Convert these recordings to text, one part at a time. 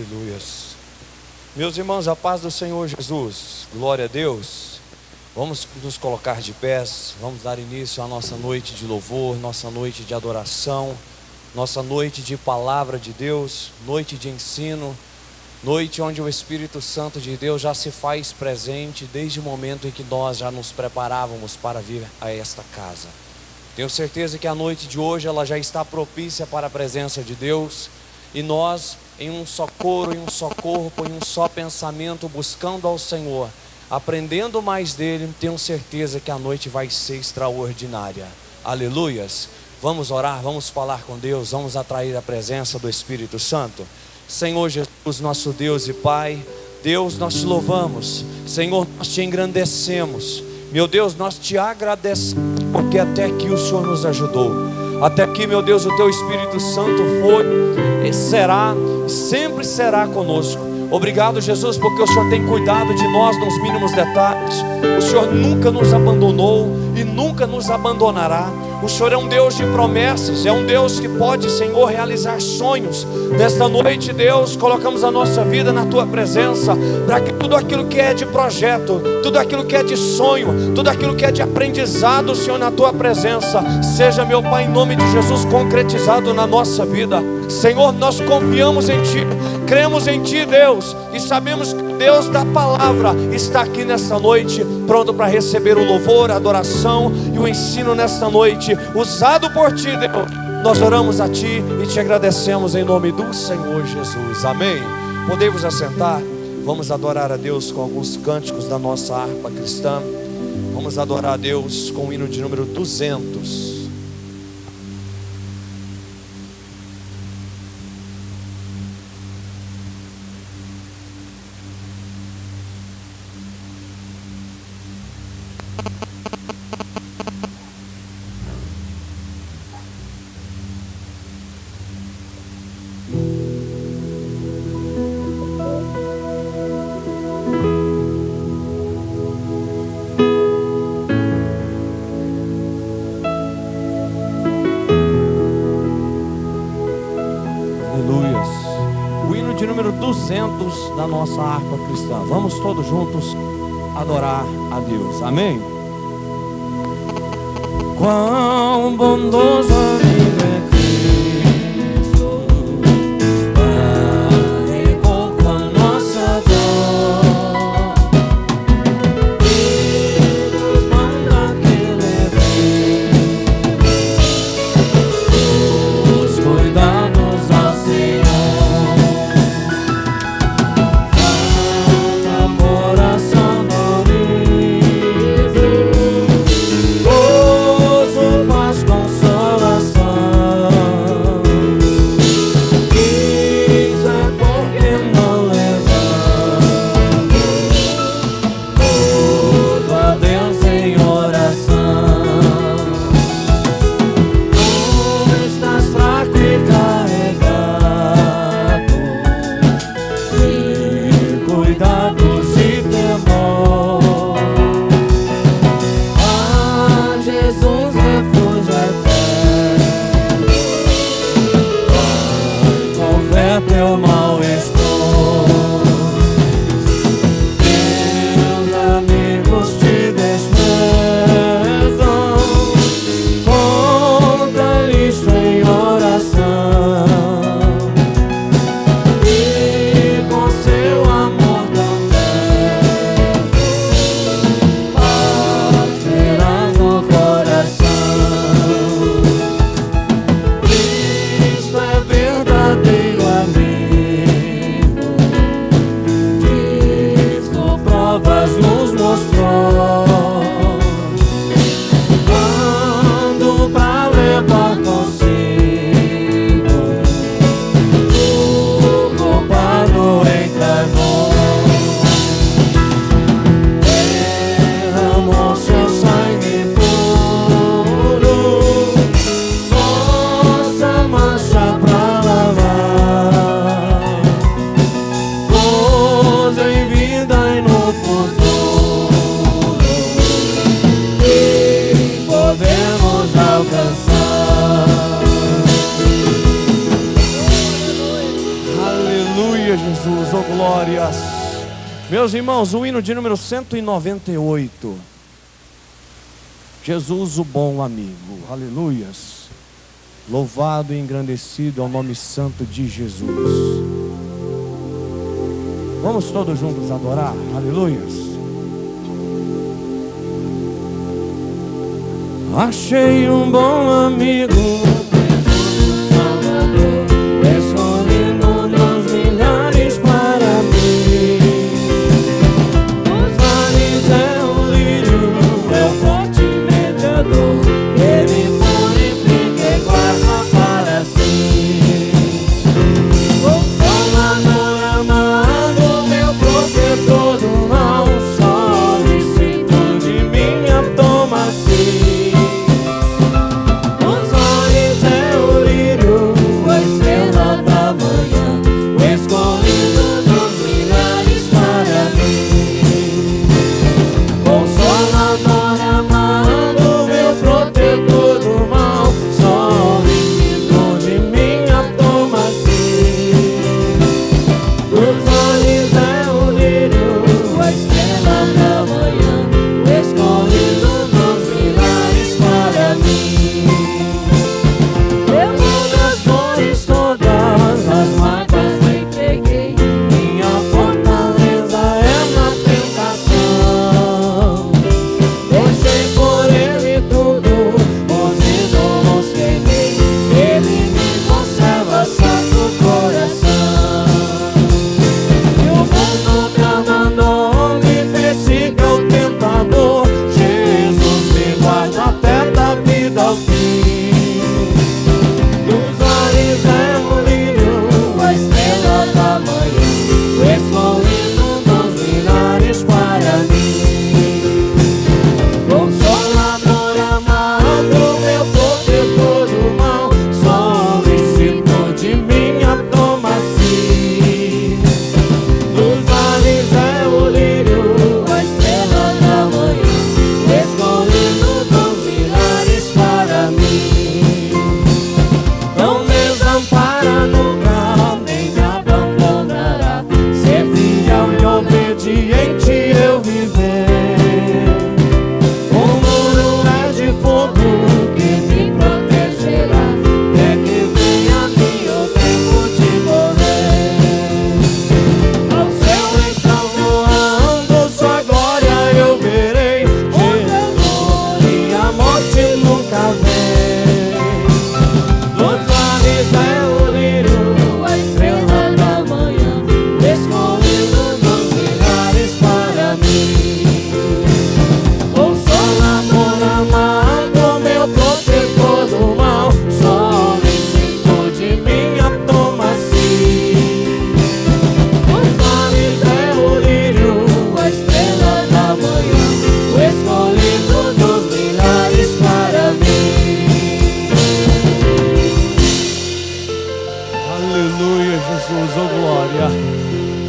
Aleluias. Meus irmãos, a paz do Senhor Jesus, glória a Deus. Vamos nos colocar de pés, vamos dar início à nossa noite de louvor, nossa noite de adoração, nossa noite de palavra de Deus, noite de ensino, noite onde o Espírito Santo de Deus já se faz presente desde o momento em que nós já nos preparávamos para vir a esta casa. Tenho certeza que a noite de hoje ela já está propícia para a presença de Deus, e nós, em um só coro, em um só corpo, em um só pensamento, buscando ao Senhor, aprendendo mais dele, tenho certeza que a noite vai ser extraordinária. Aleluias. Vamos orar, vamos falar com Deus, vamos atrair a presença do Espírito Santo. Senhor Jesus, nosso Deus e Pai, Deus, nós te louvamos. Senhor, nós te engrandecemos. Meu Deus, nós te agradecemos, porque até aqui o Senhor nos ajudou. Até aqui, meu Deus, o teu Espírito Santo foi, e será, e sempre será conosco. Obrigado, Jesus, porque o Senhor tem cuidado de nós nos mínimos detalhes. O Senhor nunca nos abandonou e nunca nos abandonará. O Senhor é um Deus de promessas, é um Deus que pode, Senhor, realizar sonhos. Nesta noite, Deus, colocamos a nossa vida na Tua presença, para que tudo aquilo que é de projeto, tudo aquilo que é de sonho, tudo aquilo que é de aprendizado, Senhor, na Tua presença, seja, meu Pai, em nome de Jesus, concretizado na nossa vida. Senhor, nós confiamos em Ti, cremos em Ti, Deus, e sabemos que o Deus da palavra está aqui nesta noite, pronto para receber o louvor, a adoração e o ensino nesta noite, usado por Ti, Deus. Nós oramos a Ti e Te agradecemos em nome do Senhor Jesus, amém. Podemos assentar, vamos adorar a Deus com alguns cânticos da nossa harpa cristã. Vamos adorar a Deus com o hino de número 200. Da nossa harpa cristã. Vamos todos juntos adorar a Deus, amém? Quão bondoso amigo é Cristo, vale pouco a nossa dor. Ele nos manda que levemos os cuidados ao Senhor. Consolação. oh glórias. Meus irmãos, o hino de número 198. Jesus, o bom amigo. Aleluias. Louvado e engrandecido é o nome santo de Jesus. Vamos todos juntos adorar. Aleluias. Achei um bom amigo, Jesus Salvador, escolhido dos milhares para mim. Nos vales é o lírio, é o forte mediador, ele purifica e guarda para si. Consolador amado, meu protetor do mal, solicito de minha toma-se.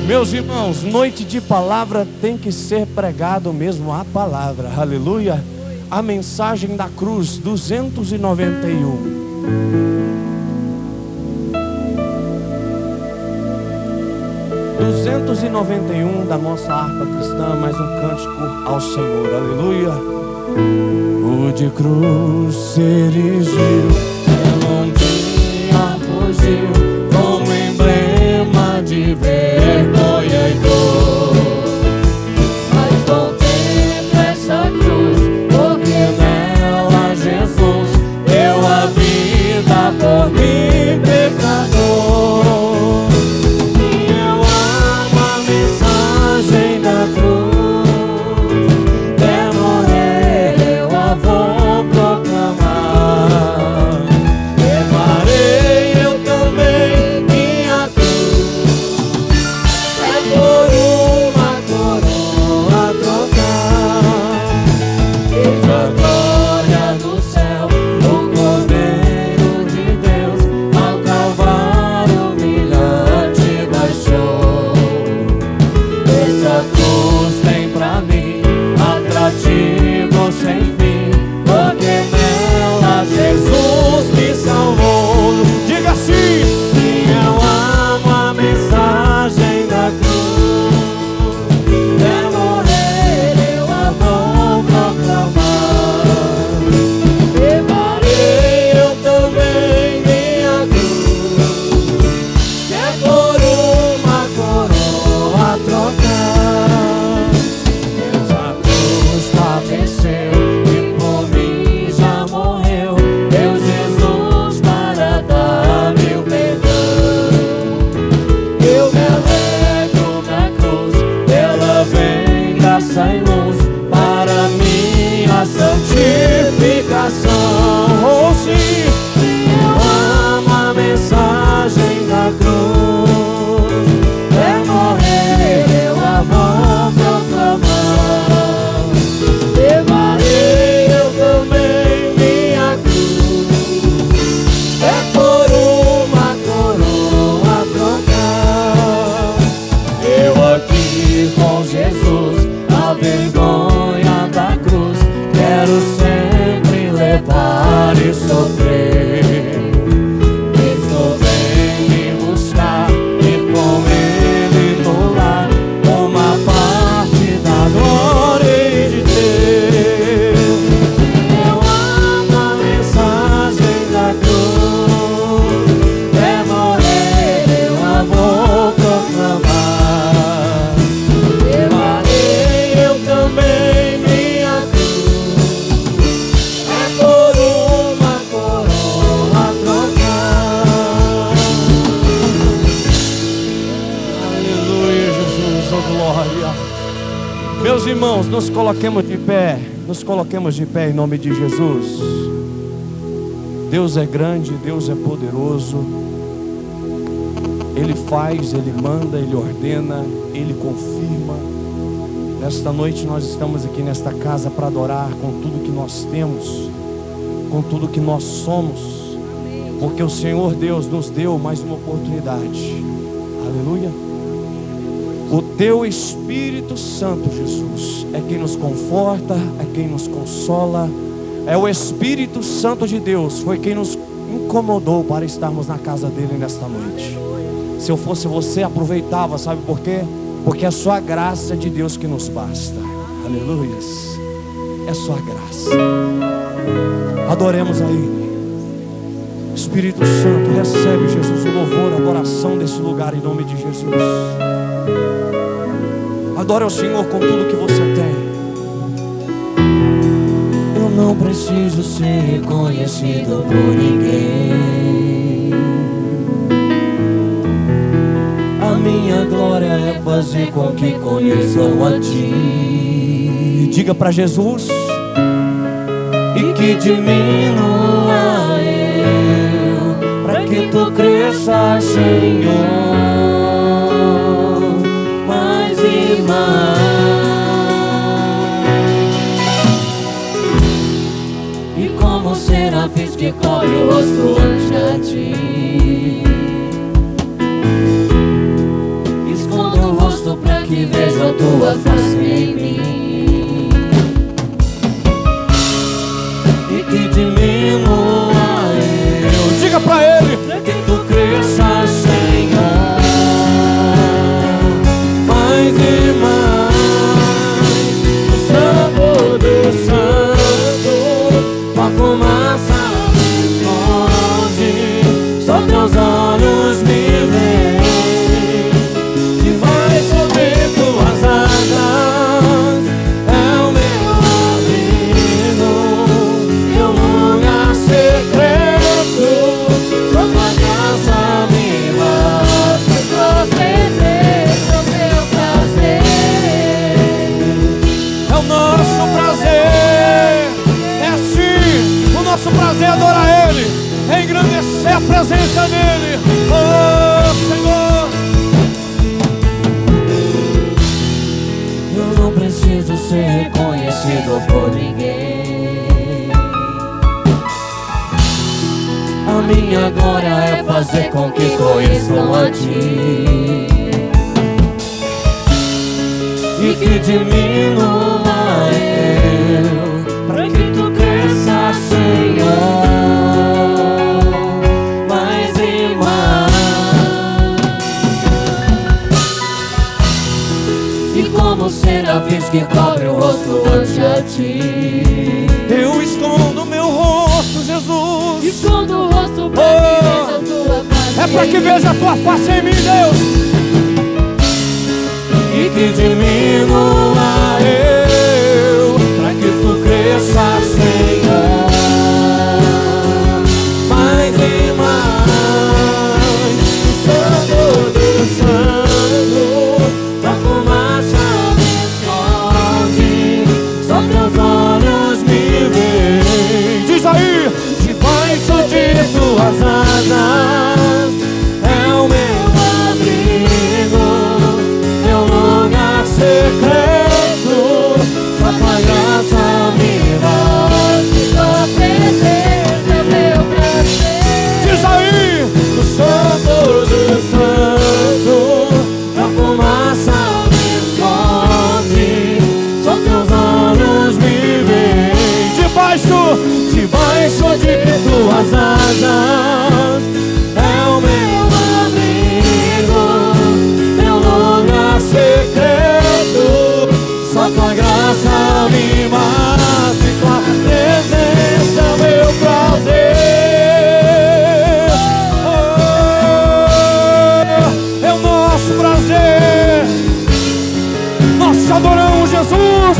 Meus irmãos, noite de palavra tem que ser pregado mesmo a palavra, aleluia. A mensagem da cruz, 291. Da nossa harpa cristã, mais um cântico ao Senhor, aleluia. O de cruz se erigiu, Londrina fugiu, como emblema de vergonha e dor. Mas contempla essa cruz, porque nela Jesus deu a vida por mim, pecador. para minha santificação. Oh, sim, eu amo a mensagem da cruz. É morrer, eu a vou proclamar. Levarei eu também minha cruz. É por uma coroa trocar. Eu aqui com Jesus, a vergonha da cruz, quero sempre levar e sofrer. Cristo vem me buscar e com Ele no lar uma parte da glória hei de ter. Eu amo a mensagem da cruz. É morrer, eu a vou proclamar. Levarei eu também minha cruz. É por uma coroa trocar. Aleluia, Jesus, oh glória. Meus irmãos, nos coloquemos de pé em nome de Jesus. Deus é grande, Deus é poderoso. Ele faz, Ele manda, Ele ordena, Ele confirma. Nesta noite nós estamos aqui nesta casa para adorar com tudo que nós temos, com tudo que nós somos, porque o Senhor Deus nos deu mais uma oportunidade. Aleluia. O Teu Espírito Santo, Jesus, é quem nos conforta, é quem nos consola. É o Espírito Santo de Deus, foi quem nos incomodou para estarmos na casa dele nesta noite. Se eu fosse você, aproveitava, sabe por quê? Porque é só a graça de Deus que nos basta. Aleluia. É só a graça. Adoremos a Ele. Espírito Santo, recebe, Jesus, o louvor, a adoração desse lugar em nome de Jesus. Adore ao Senhor com tudo que você tem. Eu não preciso ser reconhecido por ninguém. A minha glória é fazer com que conheçam a Ti. Diga para Jesus. E que diminua eu, para que Tu cresças, Senhor, mais e mais. E como serafins que cobre o rosto ante a Ti, escondo o rosto para que veja a Tua face em mim. E que diminua eu, diga pra Ele, para que Tu cresças, Senhor, mais e mais. Santo Deus Santo, Tua fumaça me esconde, só Teus olhos me veem. E vai sobre Tuas asas, é o meu abrigo, meu lugar secreto. Só Tua graça me basta, Tua presença, meu prazer. É o nosso prazer, é assim, o nosso prazer é adorar Ele, é engrandecer a presença dEle. Oh Senhor, eu não preciso ser reconhecido por ninguém. A minha glória é fazer com que conheçam a Ti. E que diminua eu, para que Tu cresças, Senhor, mais e mais. E como serafins que cobre o rosto ante a Ti, eu escondo meu rosto, Jesus. Escondo o rosto para que veja a Tua face. É para que veja a Tua face em mim, Deus. E que diminua eu, para que Tu cresças, Senhor, mais e mais. Santo Deus Santo, Tua fumaça me esconde, tuas asas é o meu abrigo, meu lugar secreto. Só tua graça me basta, tua presença é meu prazer. Diz aí, No santo do santo, na fumaça me esconde, só teus olhos me veem. debaixo de tuas asas é o meu abrigo, meu lugar secreto. Só tua graça me basta, e tua presença é meu prazer. é o nosso prazer. Nós te adoramos, Jesus.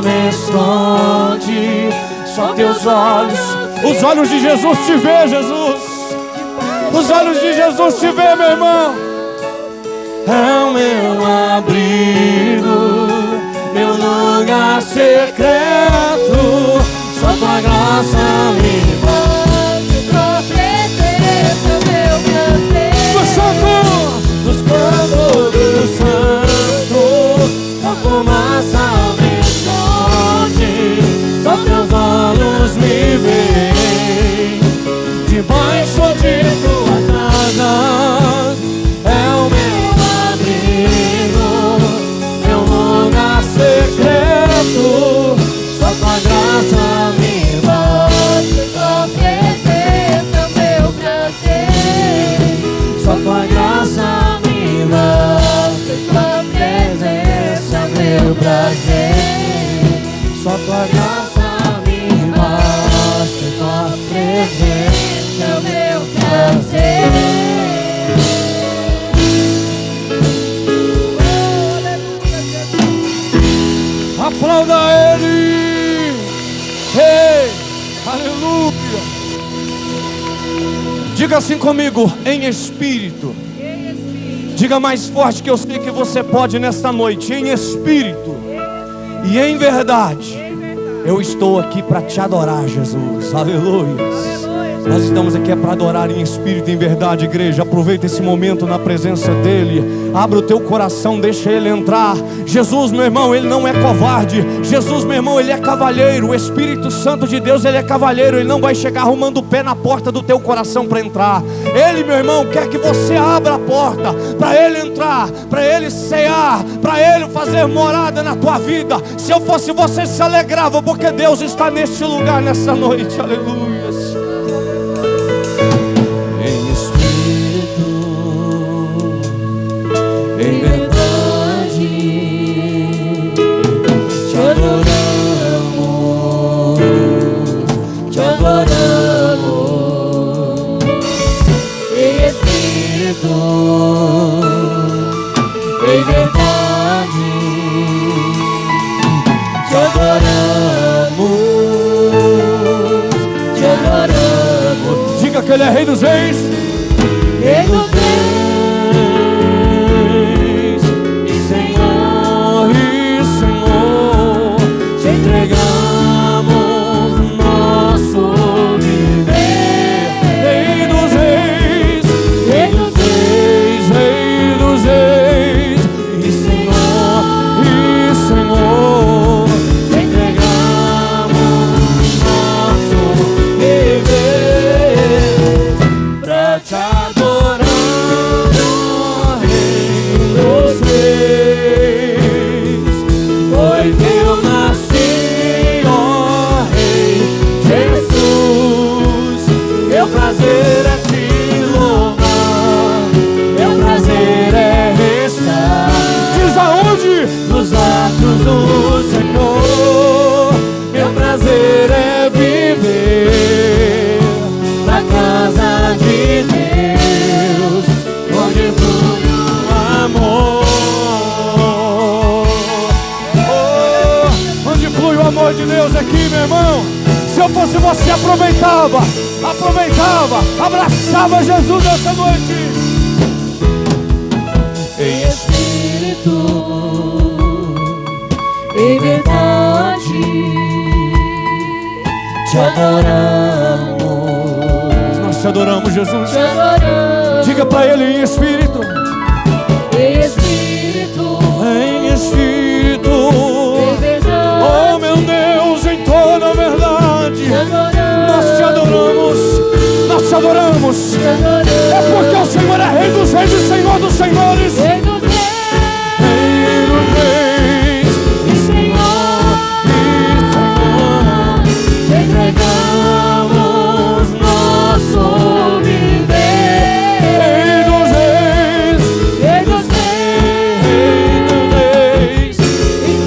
Me esconde, só teus olhos. Os olhos de Jesus te vê, Jesus. Os olhos de Jesus te vê, meu irmão. É o meu abrigo, meu lugar secreto. Só tua graça me basta, tua presença é meu prazer. No santo, nos cantos do santo, a fumaça só teus olhos me veem. Debaixo de tuas asas é o meu abrigo, meu lugar secreto. Só tua graça me basta, tua presença é meu prazer. Só tua graça me basta, tua presença é meu prazer. Só tua graça me basta, tua presença é o meu prazer. aplauda Ele. Hey, aleluia. Diga assim comigo, em espírito. Diga mais forte, que eu sei que você pode nesta noite. Em espírito e em verdade, eu estou aqui para te adorar, Jesus. Aleluia. Nós estamos aqui para adorar em espírito e em verdade, igreja. Aproveita esse momento na presença dEle. Abra o teu coração, deixa Ele entrar. Jesus, meu irmão, Ele não é covarde. Jesus, meu irmão, Ele é cavalheiro. O Espírito Santo de Deus, Ele é cavalheiro. Ele não vai chegar arrumando o pé na porta do teu coração para entrar. Ele, meu irmão, quer que você abra a porta para Ele entrar, para Ele cear, para Ele fazer morada na tua vida. Se eu fosse você, se alegrava, porque Deus está neste lugar nessa noite. Aleluia. Em verdade, te adoramos, te adoramos. Em espírito, em verdade, te adoramos, te adoramos. Diga que Ele é Rei dos Reis. Rei dos Reis. Entregamos nosso viver. Rei dos reis, Rei dos reis, Rei dos reis, e Senhor, entregamos nosso viver pra amor de Deus aqui, meu irmão. Se eu fosse você, aproveitava, abraçava Jesus essa noite. Em espírito, em verdade, te adoramos. Nós te adoramos, Jesus. Te adoramos. Diga para Ele em espírito. Em espírito, Em espírito. em verdade, Oh meu Deus, em toda a verdade. te adoramos. Nós te adoramos. Nós te adoramos. Te adoramos. É porque o Senhor é Rei dos Reis e Senhor dos Senhores. Rei dos reis, Rei dos Reis e Senhor, te entregamos nosso viver. Rei dos Reis. Rei dos reis, e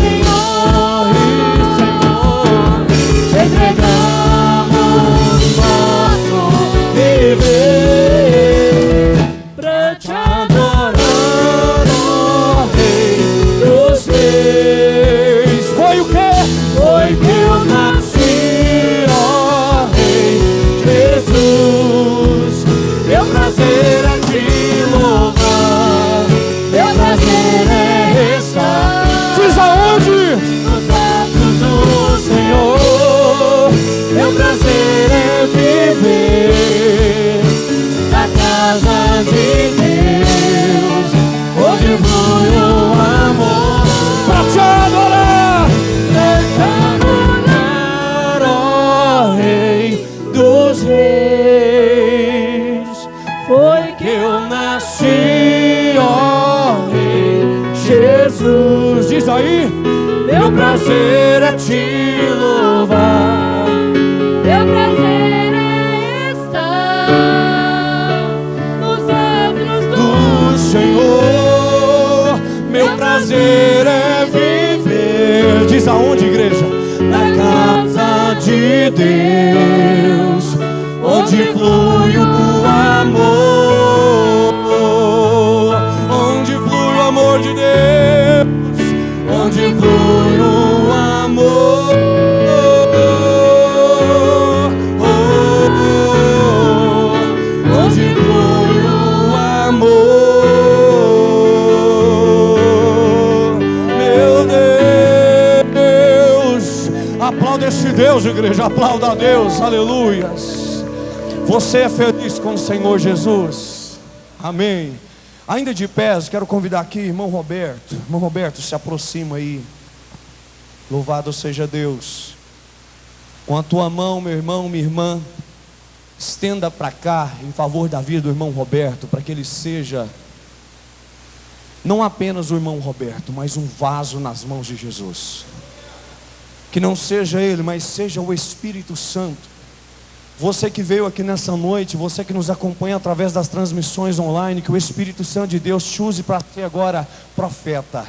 Senhor, te entregamos nosso viver pra te adorar, ó Rei dos reis. Foi o quê? Foi que eu nasci, ó Rei Jesus. Meu prazer é te louvar, meu prazer é estar Diz aonde? nos braços do Senhor. Meu prazer é viver na casa de Deus, onde flui o amor. Pra te adorar. Pra te adorar, ó Rei dos Reis. Foi que eu nasci, ó Rei Jesus. Diz aí. Meu prazer é te louvar, meu prazer é estar nos atos Do Senhor, meu prazer é viver. Diz aonde, igreja? na casa de Deus, onde flui o amor, onde flui o amor de Deus, onde flui o amor, onde flui o amor, meu Deus. Aplauda esse Deus, igreja, aplauda a Deus, aleluias. Você é feliz com o Senhor Jesus? Amém. Ainda de pés, quero convidar aqui irmão Roberto. Irmão Roberto, se aproxima aí. Louvado seja Deus. Com a tua mão, meu irmão, minha irmã, estenda para cá em favor da vida do irmão Roberto, para que ele seja não apenas o irmão Roberto, mas um vaso nas mãos de Jesus. Que não seja ele, mas seja o Espírito Santo. Você que veio aqui nessa noite, você que nos acompanha através das transmissões online, que o Espírito Santo de Deus te use para ser agora profeta,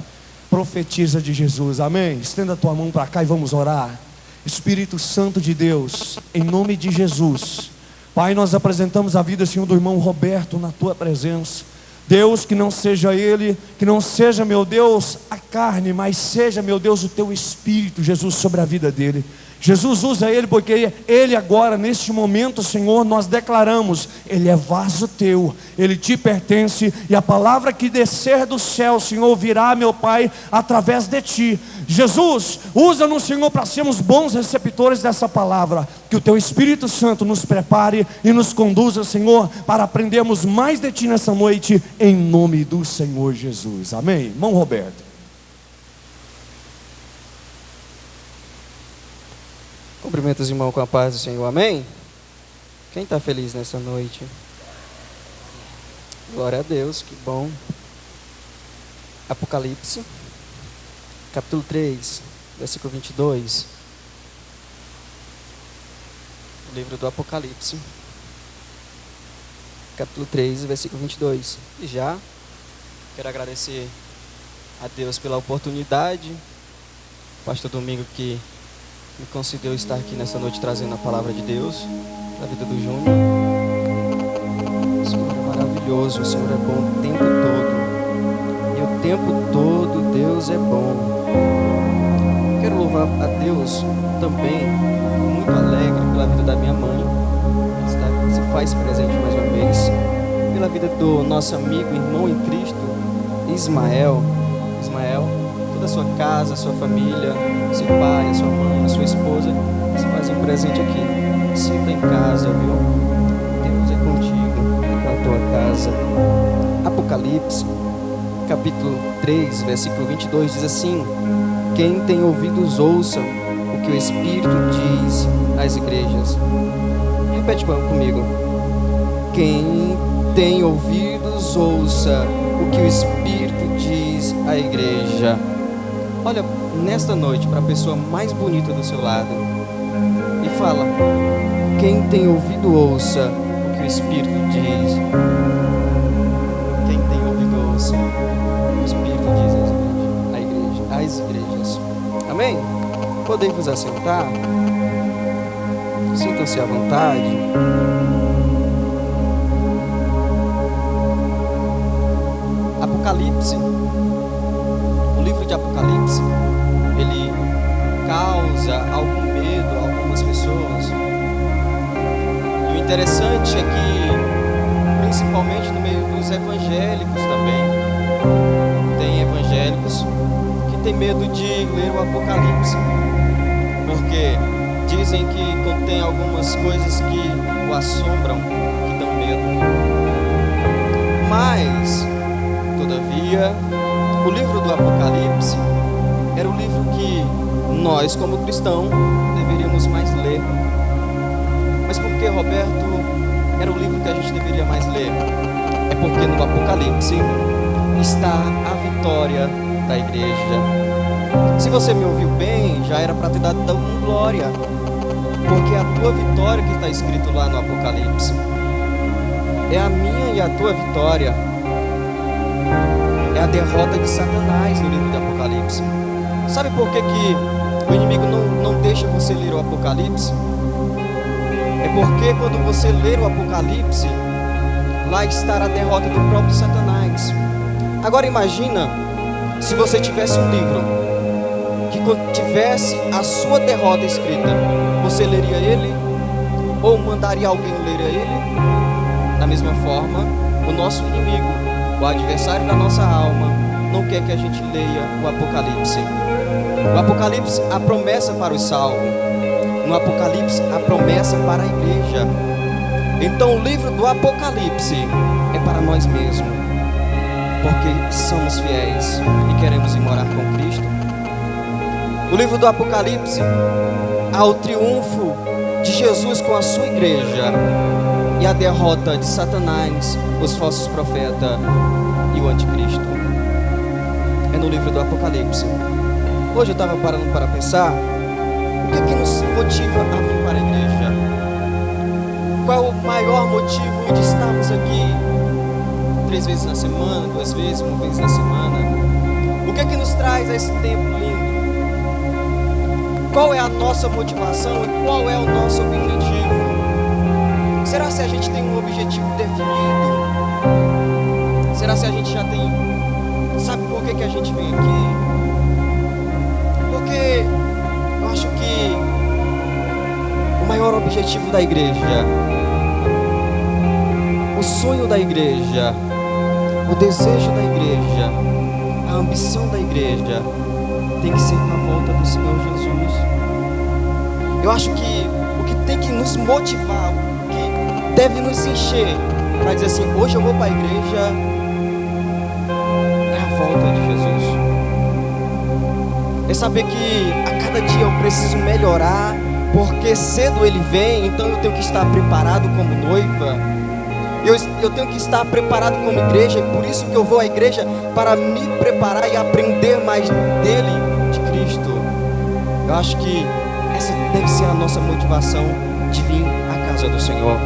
profetiza de Jesus, amém? Estenda a tua mão para cá e vamos orar. Espírito Santo de Deus, em nome de Jesus, Pai, nós apresentamos a vida, Senhor, do irmão Roberto na tua presença. Deus, que não seja ele, que não seja, meu Deus, a carne, mas seja, meu Deus, o teu Espírito, Jesus, sobre a vida dele. Jesus, usa ele, porque ele agora, neste momento, Senhor, nós declaramos, ele é vaso teu, ele te pertence, e a palavra que descer do céu, Senhor, virá, meu Pai, através de ti. Jesus, usa-nos, Senhor, para sermos bons receptores dessa palavra, que o teu Espírito Santo nos prepare e nos conduza, Senhor, para aprendermos mais de ti nessa noite, em nome do Senhor Jesus, amém? Irmão Roberto. Cumprimento os irmãos com a paz do Senhor, amém? Quem está feliz nessa noite? Glória a Deus, que bom. Apocalipse, capítulo 3, versículo 22. O livro do Apocalipse, capítulo 3, versículo 22. E já quero agradecer a Deus pela oportunidade, pastor Domingo, que me concedeu estar aqui nessa noite trazendo a palavra de Deus na vida do Júnior. O Senhor é maravilhoso, o Senhor é bom o tempo todo. E o tempo todo Deus é bom. Quero louvar louvo a Deus também, muito alegre pela vida da minha mãe, que se faz presente mais uma vez, pela vida do nosso amigo, irmão em Cristo, Ismael, toda a sua casa, a sua família, seu pai, a sua mãe, a sua esposa, se fazem presente aqui. Sinta em casa, viu? Deus é contigo, na tua casa. Apocalipse, capítulo 3, versículo 22, diz assim: quem tem ouvidos ouça o que o Espírito diz às igrejas. Repete comigo. Quem tem ouvidos ouça o que o Espírito diz à igreja. Olha nesta noite para a pessoa mais bonita do seu lado e fala: quem tem ouvido ouça o que o Espírito diz. Quem tem ouvido ouça o que o Espírito diz às igrejas. Amém? Podem vos assentar. Sintam-se à vontade. Apocalipse, o livro de Apocalipse, ele causa algum medo a algumas pessoas. E o interessante é que, principalmente no meio dos evangélicos também, tem evangélicos que têm medo de ler o Apocalipse, porque dizem que contém algumas coisas que o assombram, que dão medo. Mas, todavia, o livro do Apocalipse era o livro que nós, como cristãos, deveríamos mais ler. Mas por que, Roberto, era o livro que a gente deveria mais ler? É porque no Apocalipse está a vitória da igreja. Se você me ouviu bem, já era para ter dado glória, porque a tua vitória que está escrito lá no Apocalipse é a minha e a tua vitória. É a derrota de Satanás no livro de Apocalipse. Sabe por que o inimigo não deixa você ler o Apocalipse? É porque quando você ler o Apocalipse, lá está a derrota do próprio Satanás. Agora imagina se você tivesse um livro que tivesse a sua derrota escrita. Você leria ele? Ou mandaria alguém ler ele? Da mesma forma, o nosso inimigo, o adversário da nossa alma, não quer que a gente leia o Apocalipse. O Apocalipse, a promessa para os salvos. No Apocalipse, a promessa para a igreja. Então o livro do Apocalipse é para nós mesmos, porque somos fiéis e queremos ir morar com Cristo. O livro do Apocalipse há o triunfo de Jesus com a sua igreja e a derrota de Satanás, os falsos profetas e o anticristo. É no livro do Apocalipse. Hoje eu estava parando para pensar, o que é que nos motiva a vir para a igreja? Qual é o maior motivo de estarmos aqui 3 vezes na semana, 2 vezes, 1 vez na semana? O que é que nos traz a esse tempo lindo? Qual é a nossa motivação e qual é o nosso objetivo? Será se a gente tem um objetivo definido? Será se a gente já tem... Sabe por que a gente vem aqui? Porque eu acho que o maior objetivo da igreja, o sonho da igreja, o desejo da igreja, a ambição da igreja tem que ser a volta do Senhor Jesus. Eu acho que o que tem que nos motivar, o que deve nos encher para dizer assim, hoje eu vou para a igreja, é a volta de Jesus. É saber que a cada dia eu preciso melhorar, porque cedo Ele vem, então eu tenho que estar preparado como noiva. Eu tenho que estar preparado como igreja, e por isso que eu vou à igreja, para me preparar e aprender mais dele, de Cristo. Eu acho que essa deve ser a nossa motivação de vir à casa do Senhor.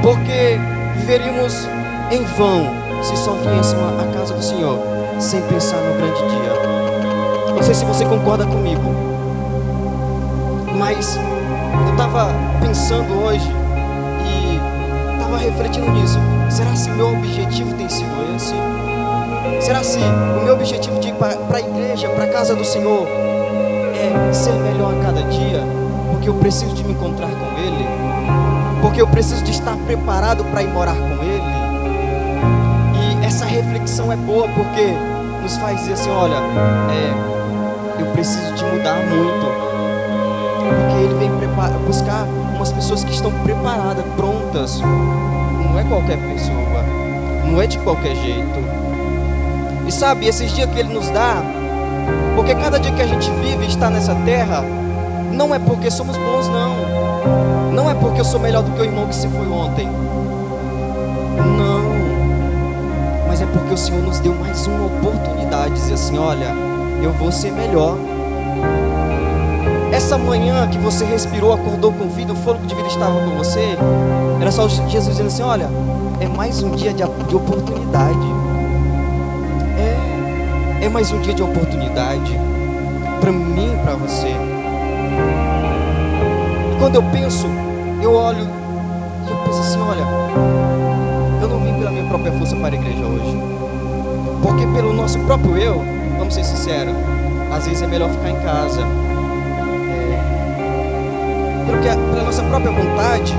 Porque viveríamos em vão se só viéssemos à casa do Senhor sem pensar no grande dia. Não sei se você concorda comigo, mas eu estava pensando hoje e estava refletindo nisso. Será se meu objetivo tem sido esse? Será se o meu objetivo de ir para a igreja, para a casa do Senhor, é ser melhor a cada dia, porque eu preciso de me encontrar com Ele, porque eu preciso de estar preparado para ir morar com Ele. E essa reflexão é boa porque nos faz dizer assim, olha, eu preciso de mudar muito, porque Ele vem buscar umas pessoas que estão preparadas, prontas. Não é qualquer pessoa, não é de qualquer jeito. E sabe, esses dias que Ele nos dá, porque cada dia que a gente vive e está nessa terra, não é porque somos bons, não. Não é porque eu sou melhor do que o irmão que se foi ontem. Não. Mas é porque o Senhor nos deu mais uma oportunidade de dizer assim, olha, eu vou ser melhor. Essa manhã que você respirou, acordou com vida, o fôlego de vida estava com você, era só Jesus dizendo assim, olha, é mais um dia de oportunidade. É mais um dia de oportunidade para mim e para você. E quando eu penso, eu olho e eu penso assim, olha, eu não vim pela minha própria força para a igreja hoje, porque pelo nosso próprio eu, vamos ser sinceros, às vezes é melhor ficar em casa. Pela nossa própria vontade,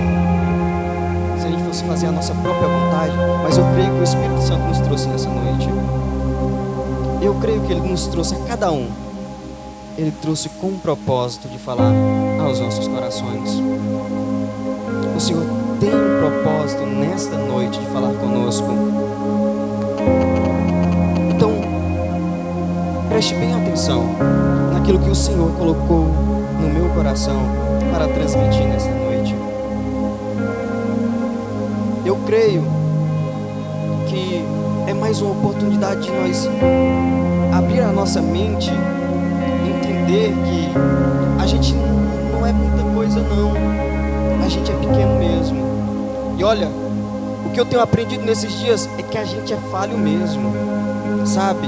se a gente fosse fazer a nossa própria vontade, mas eu creio que o Espírito Santo nos trouxe nessa noite. Eu creio que Ele nos trouxe a cada um. Ele trouxe com o propósito de falar aos nossos corações. O Senhor tem um propósito nesta noite de falar conosco. Então, preste bem atenção naquilo que o Senhor colocou no meu coração para transmitir nesta noite. Eu creio que é mais uma oportunidade de nós abrir a nossa mente, entender que a gente não é muita coisa não, a gente é pequeno mesmo. E olha, o que eu tenho aprendido nesses dias é que a gente é falho mesmo, sabe?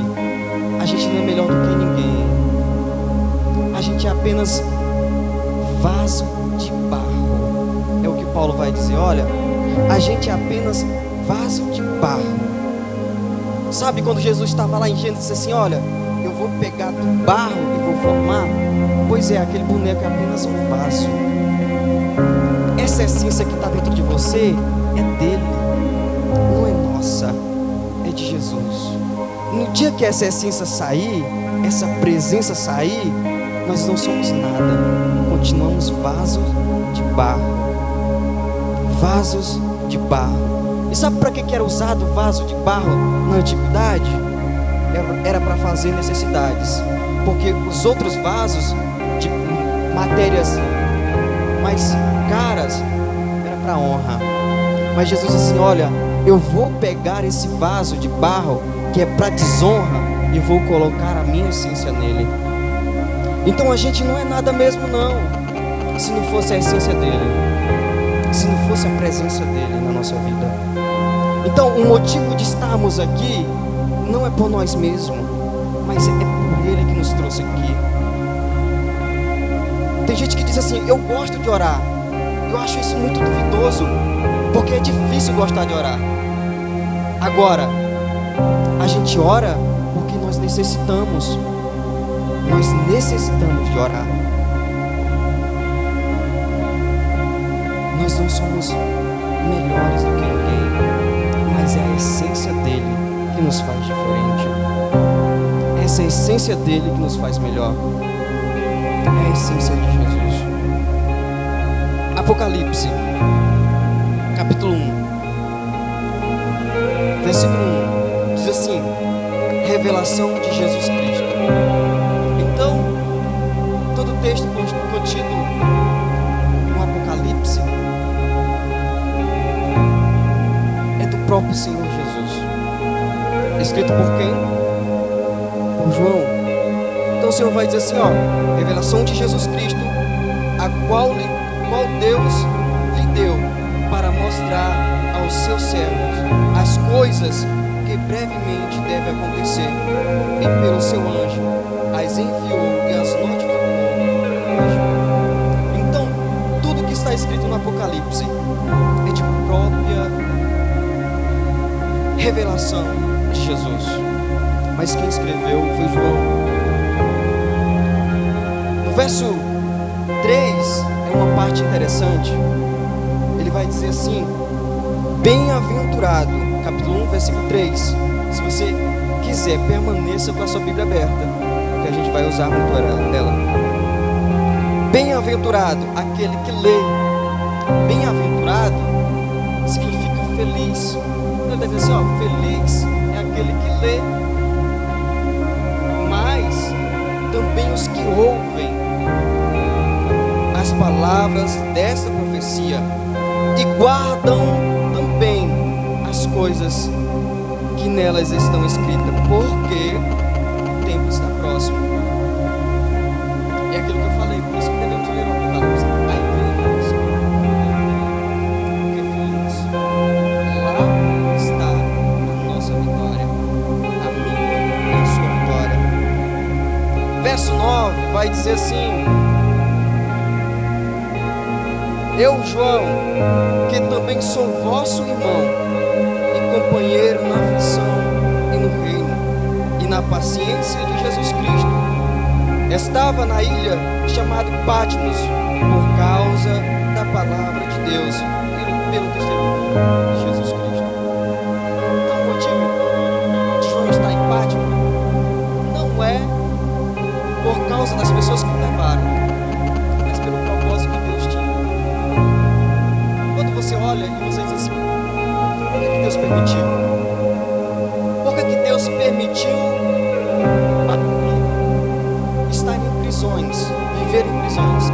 A gente não é melhor do que ninguém, a gente é apenas vaso de barro. É o que Paulo vai dizer, olha, a gente é apenas vaso de barro. Sabe quando Jesus estava lá em Gênesis, disse assim, olha, eu vou pegar do barro e vou formar? Pois é, aquele boneco é apenas um vaso. Essa essência que está dentro de você é dele, não é nossa, é de Jesus. No dia que essa essência sair, essa presença sair, nós não somos nada, continuamos vasos de barro. Vasos de barro. E sabe para que era usado vaso de barro na antiguidade? Era para fazer necessidades, porque os outros vasos de matérias mais caras era para honra. Mas Jesus disse assim, olha, eu vou pegar esse vaso de barro que é para desonra e vou colocar a minha essência nele. Então a gente não é nada mesmo não, se não fosse a essência dele, se não fosse a presença dele na nossa vida. Então o motivo de estarmos aqui não é por nós mesmos, mas é por Ele que nos trouxe aqui. Tem gente que diz assim, eu gosto de orar. Eu acho isso muito duvidoso, porque é difícil gostar de orar. Agora, a gente ora porque nós necessitamos. Nós necessitamos de orar. Nós não somos melhores do que ninguém, mas é a essência dele que nos faz diferente. Essa é a essência dele que nos faz melhor. É a essência de Jesus. Apocalipse, capítulo 1, versículo 1, diz assim, revelação de Jesus Cristo. Então, todo o texto contido no Apocalipse é do próprio Senhor Jesus. Escrito por quem? Por João. Então o Senhor vai dizer assim, ó, revelação de Jesus Cristo, a qual Deus lhe deu para mostrar aos seus servos as coisas que brevemente devem acontecer, e pelo seu anjo as enviou e as notificou. Então, tudo que está escrito no Apocalipse é de própria revelação de Jesus, mas quem escreveu foi João. No verso 3 é uma parte interessante. Ele vai dizer assim: bem-aventurado, capítulo 1, versículo 3. Se você quiser, permaneça com a sua Bíblia aberta, que a gente vai usar muito ela. Bem-aventurado aquele que lê. Bem-aventurado significa feliz. Ele está dizendo assim, ó, feliz é aquele que lê, mas também os que ouvem as palavras desta profecia e guardam também as coisas que nelas estão escritas, porque o tempo está próximo. É aquilo que eu falei, por isso que devemos ler o Apocalipse. A igreja, porque feliz, lá está a nossa vitória, a minha e a sua vitória. Verso 9 vai dizer assim: eu, João, que também sou vosso irmão e companheiro na aflição e no reino e na paciência de Jesus Cristo, estava na ilha chamada Patmos por causa da palavra de Deus e pelo testemunho de Jesus Cristo. Então o motivo de João estar em Patmos não é por causa das pessoas que o levaram, mas pelo propósito que Deus tinha. Quando você olha e você diz assim, por que Deus permitiu? Por que Deus permitiu estar em prisões, viver em prisões?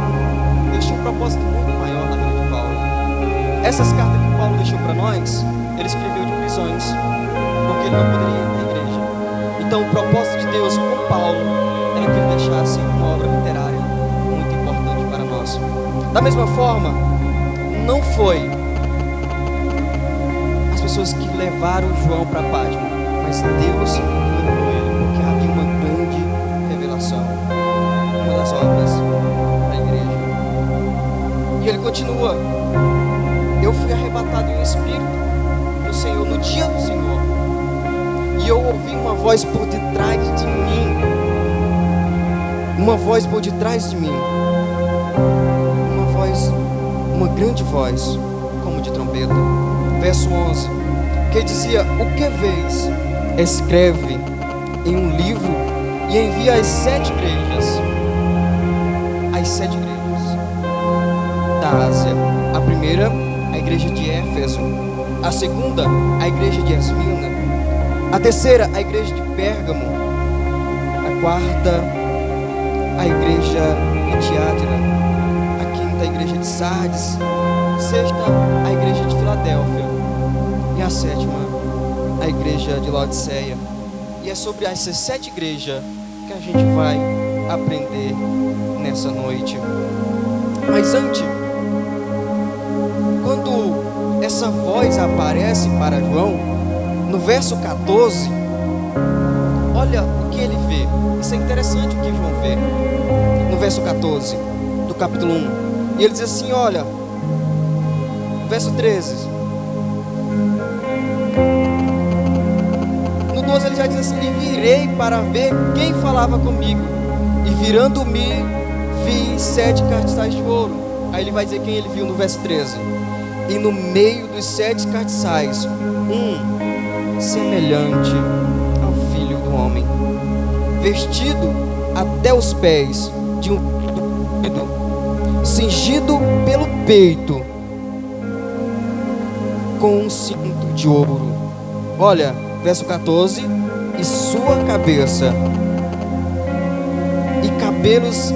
Deus tinha um propósito muito maior na vida de Paulo. Essas cartas que Paulo deixou para nós, ele escreveu de prisões, porque ele não poderia ir na igreja. Então o propósito de Deus com Paulo era que ele deixasse uma obra literária muito importante para nós. Da mesma forma, não foi as pessoas que levaram João para Patmos, mas Deus levou ele, porque havia uma grande revelação, uma das obras da igreja. E ele continua: eu fui arrebatado em espírito do Senhor, no dia do Senhor, e eu ouvi uma voz por detrás de mim, uma voz por detrás de mim, uma grande voz, como de trombeta. Verso 11, que dizia: o que vês? Escreve em um livro e envia às 7 igrejas. As 7 igrejas da Ásia. A primeira, a igreja de Éfeso. A segunda, a igreja de Esmirna. A terceira, a igreja de Pérgamo. A quarta, a igreja de Tiatira. A quinta, a igreja de Sardes. Sexta, a igreja de Filadélfia. E a sétima, a igreja de Laodiceia. E é sobre essas 7 igrejas que a gente vai aprender nessa noite. Mas antes, quando essa voz aparece para João, no verso 14, olha o que ele vê. Isso é interessante o que João vê. No verso 14 do capítulo 1. E ele diz assim, olha, verso 13. No 12 ele já diz assim: e virei para ver quem falava comigo, e virando-me, vi 7 castiçais de ouro. Aí ele vai dizer quem ele viu no verso 13. E no meio dos 7 castiçais, um semelhante ao Filho do Homem, vestido até os pés de um vestido, cingido pelo peito com um cinto de ouro. Olha, verso 14: e sua cabeça e cabelos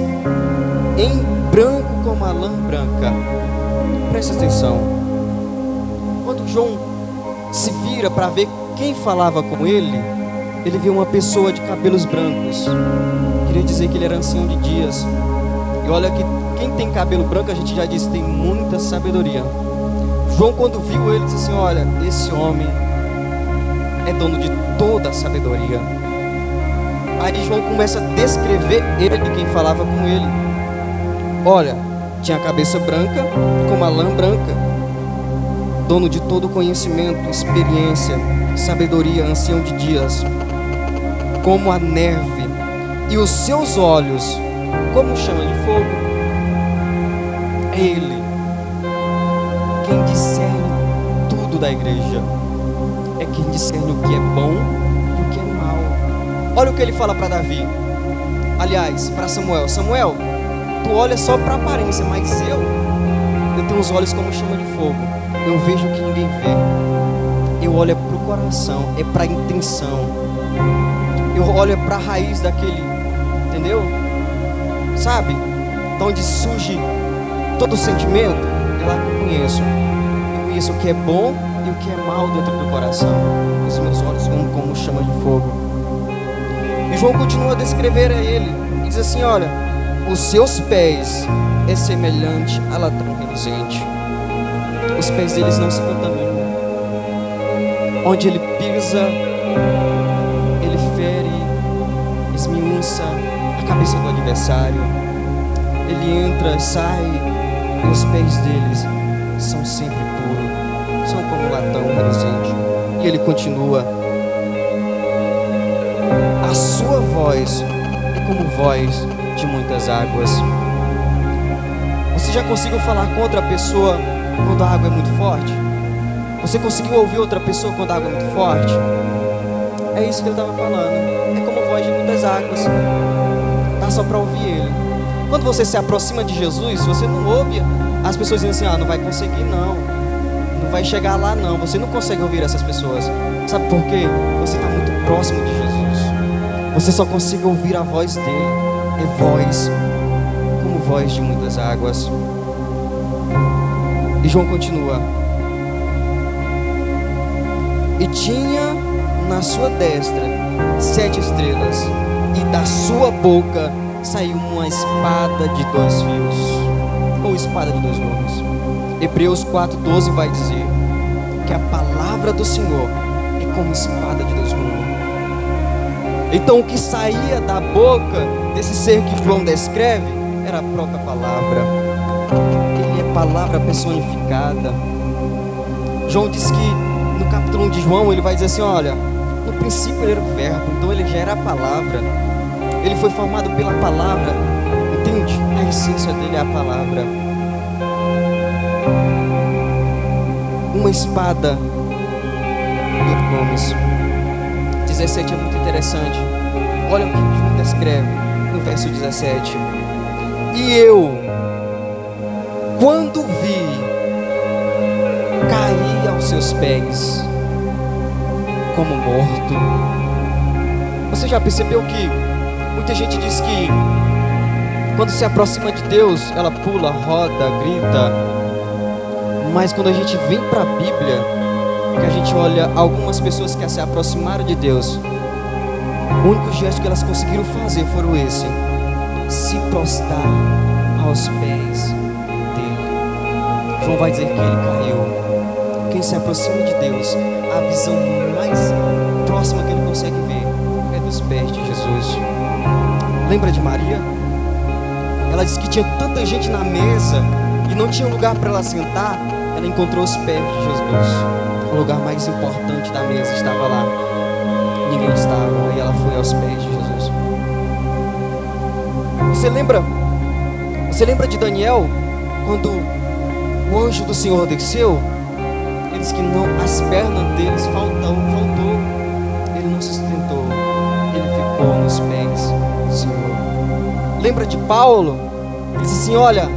em branco como a lã branca. Presta atenção. Quando João se vira para ver quem falava com ele, ele viu uma pessoa de cabelos brancos. Queria dizer que ele era ancião de dias. E olha que quem tem cabelo branco, a gente já disse, tem muita sabedoria. João, quando viu ele, disse assim: olha, esse homem é dono de toda a sabedoria. Aí João começa a descrever ele, quem falava com ele. Olha, tinha a cabeça branca, como a lã branca, dono de todo conhecimento, experiência, sabedoria, ancião de dias, como a neve, e os seus olhos como chama de fogo. É Ele quem discerne tudo da igreja. É quem discerne o que é bom e o que é mal. Olha o que ele fala para Davi. Aliás, para Samuel. Samuel, tu olha só para a aparência, mas eu tenho os olhos como chama de fogo. Eu vejo o que ninguém vê. Eu olho para o coração, é para a intenção. Eu olho para a raiz daquele, entendeu? Sabe? De onde surge todo o sentimento, é lá que eu conheço. Eu conheço o que é bom e o que é mal dentro do coração. Os meus olhos como chama de fogo. E João continua a descrever a ele. Ele diz assim, olha, os seus pés é semelhante a latão reluzente. Os pés deles não se contaminam. Onde ele pisa, ele fere, esmiuça a cabeça do adversário. Ele entra, sai, e os pés deles são sempre puros, são como latão reluzente. E ele continua. A sua voz é como voz de muitas águas. Você já conseguiu falar com outra pessoa quando a água é muito forte? Você conseguiu ouvir outra pessoa quando a água é muito forte? É isso que ele estava falando. É como voz de muitas águas. Dá só para ouvir ele. Quando você se aproxima de Jesus, você não ouve as pessoas dizendo assim, não vai conseguir não. Não vai chegar lá não. Você não consegue ouvir essas pessoas. Sabe por quê? Você está muito próximo de Jesus. Você só consegue ouvir a voz dele. É voz, como voz de muitas águas. E João continua. E tinha na sua destra 7 estrelas, e da sua boca saiu uma espada de 2 fios, ou espada de 2 gumes. Hebreus 4:12 vai dizer que a palavra do Senhor é como espada de 2 gumes. Então o que saía da boca desse ser que João descreve era a própria palavra. Ele é palavra personificada. João diz que no capítulo 1 de João ele vai dizer assim, olha, no princípio ele era o verbo, então ele já era a palavra. Ele foi formado pela palavra, entende? A essência dele é a palavra. Uma espada de 2 gumes. 17 é muito interessante. Olha o que João descreve no verso 17. E eu, quando vi, caí aos seus pés como morto. Você já percebeu que muita gente diz que quando se aproxima de Deus, ela pula, roda, grita. Mas quando a gente vem para a Bíblia, que a gente olha algumas pessoas que se aproximaram de Deus, o único gesto que elas conseguiram fazer foram esse: se prostrar aos pés dele. João vai dizer que ele caiu. Quem se aproxima de Deus, a visão mais próxima que ele consegue ver é dos pés de Jesus. Lembra de Maria? Ela disse que tinha tanta gente na mesa e não tinha lugar para ela sentar. Ela encontrou os pés de Jesus. O lugar mais importante da mesa estava lá. Ninguém estava, e ela foi aos pés de Jesus. Você lembra de Daniel? Quando o anjo do Senhor desceu, ele disse que não, as pernas deles faltou. Ele não se sustentou, ele ficou nos pés do Senhor. Lembra de Paulo? Ele disse assim, olha,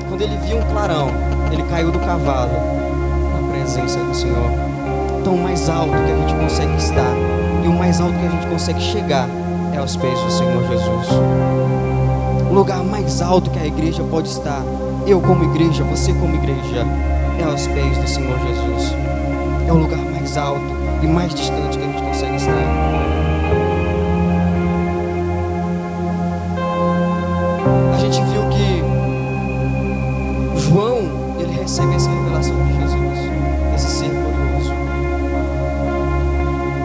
quando ele viu um clarão, ele caiu do cavalo na presença do Senhor. Então o mais alto que a gente consegue estar e o mais alto que a gente consegue chegar é aos pés do Senhor Jesus. O lugar mais alto que a igreja pode estar, eu como igreja, você como igreja, é aos pés do Senhor Jesus. É o lugar mais alto e mais distante que a gente consegue estar. A gente viu que João, ele recebe essa revelação de Jesus, esse ser glorioso.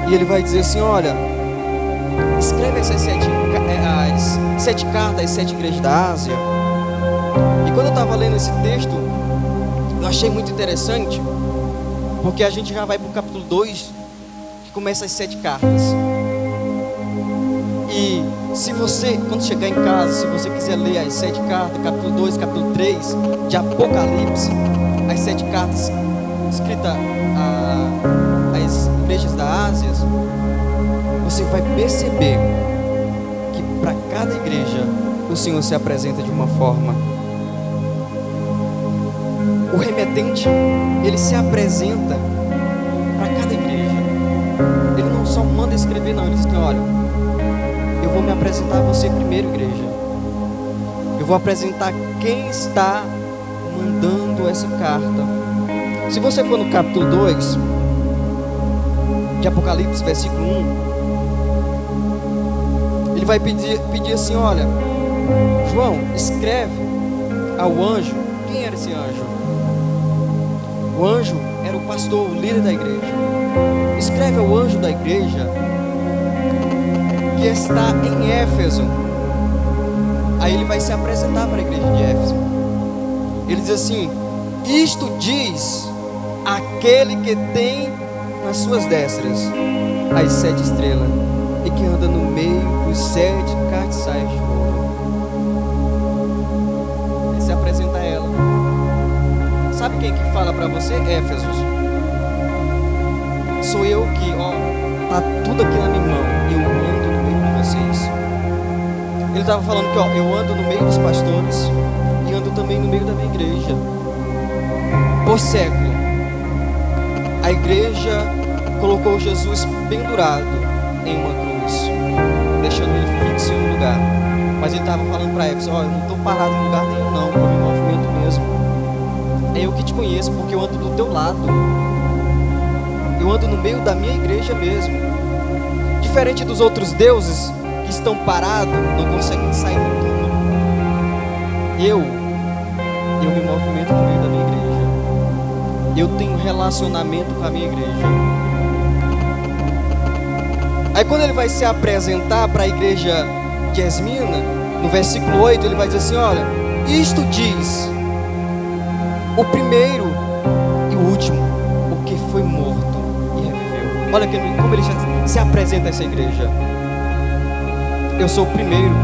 E ele vai dizer assim, olha, escreve essas 7 cartas às 7 igrejas da Ásia. E quando eu estava lendo esse texto, eu achei muito interessante, porque a gente já vai para o capítulo 2, que começa as 7 cartas. E se você, quando chegar em casa, se você quiser ler as 7 cartas, capítulo 2, capítulo 3 de Apocalipse, as 7 cartas escritas às igrejas da Ásia, você vai perceber que para cada igreja o Senhor se apresenta de uma forma. O remetente, ele se apresenta para cada igreja. Ele não só manda escrever, não. Ele diz assim: olha, eu vou me apresentar a você primeiro, igreja. Eu vou apresentar quem está mandando essa carta. Se você for no capítulo 2 de Apocalipse, versículo 1, ele vai pedir assim: olha, João, escreve ao anjo. Quem era esse anjo? O anjo era o pastor, o líder da igreja. Escreve ao anjo da igreja que está em Éfeso. Aí ele vai se apresentar para a igreja de Éfeso. Ele diz assim: isto diz aquele que tem nas suas destras as 7 estrelas e que anda no meio dos 7 castiçais de ouro. Ele se apresenta a ela. Sabe quem que fala para você? Éfesos. Sou eu que, tá tudo aqui na minha mão. Eu ando no meio de vocês. Ele estava falando que, eu ando no meio dos pastores e ando também no meio da minha igreja. Por século, a igreja colocou Jesus pendurado em uma cruz, deixando ele fixo em um lugar. Mas ele estava falando para Éfeso: eu não estou parado em lugar nenhum, não, eu me movimento mesmo. É eu que te conheço, porque eu ando do teu lado. Eu ando no meio da minha igreja mesmo. Diferente dos outros deuses que estão parados, não conseguem sair do túmulo. Eu me movimento no meio da minha igreja. Eu tenho relacionamento com a minha igreja. Aí quando ele vai se apresentar para a igreja de Esmina, no versículo 8, ele vai dizer assim: olha, isto diz o primeiro e o último, o que foi morto e reviveu. Olha como ele já se apresenta a essa igreja. Eu sou o primeiro.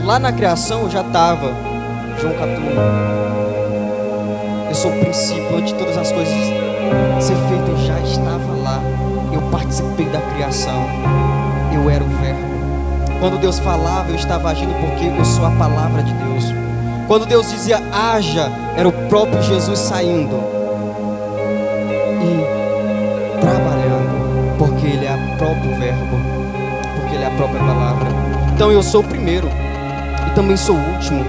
Lá na criação eu já estava. João capítulo 1. Eu sou o princípio, antes de todas as coisas ser feitas, eu já estava lá. Eu participei da criação. Eu era o verbo. Quando Deus falava, eu estava agindo, porque eu sou a palavra de Deus. Quando Deus dizia haja, era o próprio Jesus saindo e trabalhando, porque Ele é o próprio verbo, porque Ele é a própria palavra. Então eu sou o primeiro e também sou o último.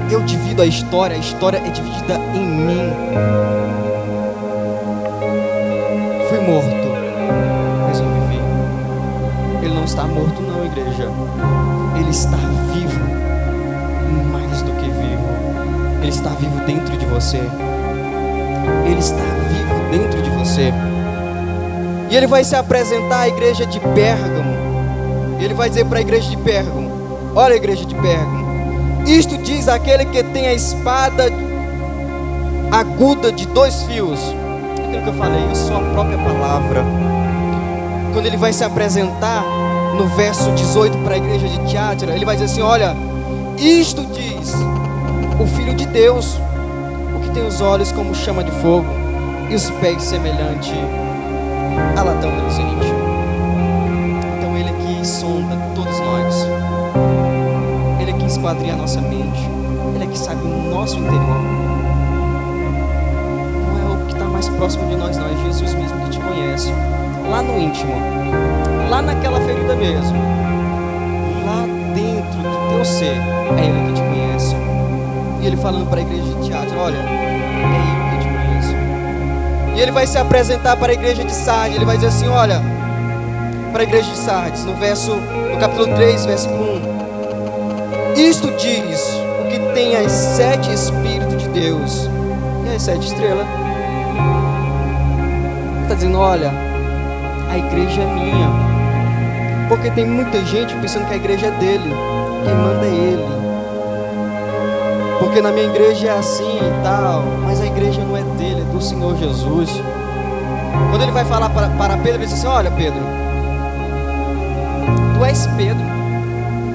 Eu divido a história é dividida em mim. Fui morto, mas eu vivi. Ele não está morto não, igreja. Ele está vivo, mais do que vivo. Ele está vivo dentro de você. Ele está vivo dentro de você. E ele vai se apresentar à igreja de Pérgamo. Ele vai dizer para a igreja de Pérgamo: olha, a igreja de Pérgamo, isto diz aquele que tem a espada aguda de 2 fios. Aquilo que eu falei, eu sou a própria palavra. Quando ele vai se apresentar no verso 18 para a igreja de Tiatira, ele vai dizer assim: olha, isto diz o Filho de Deus, o que tem os olhos como chama de fogo e os pés semelhante a latão reluzente. Então ele aqui sonda todos nós. Ele aqui esquadrinha a nossa mente. Ele aqui sabe o nosso interior. Não é o que está mais próximo de nós, não. É Jesus mesmo que te conhece. Lá no íntimo, lá naquela ferida mesmo, lá dentro do teu ser, é Ele que te conhece. E Ele falando para a igreja de Tiatira: olha, é eu que te conheço. E Ele vai se apresentar para a igreja de Sardes. Ele vai dizer assim: olha, para a igreja de Sardes, no capítulo 3, versículo 1, isto diz o que tem as 7 Espíritos de Deus e as 7 estrelas. Está dizendo: olha, a igreja é minha. Porque tem muita gente pensando que a igreja é dele, quem manda é ele. Porque na minha igreja é assim e tal, mas a igreja não é dele, é do Senhor Jesus. Quando ele vai falar para Pedro, ele diz assim: olha, Pedro, Tu és Pedro,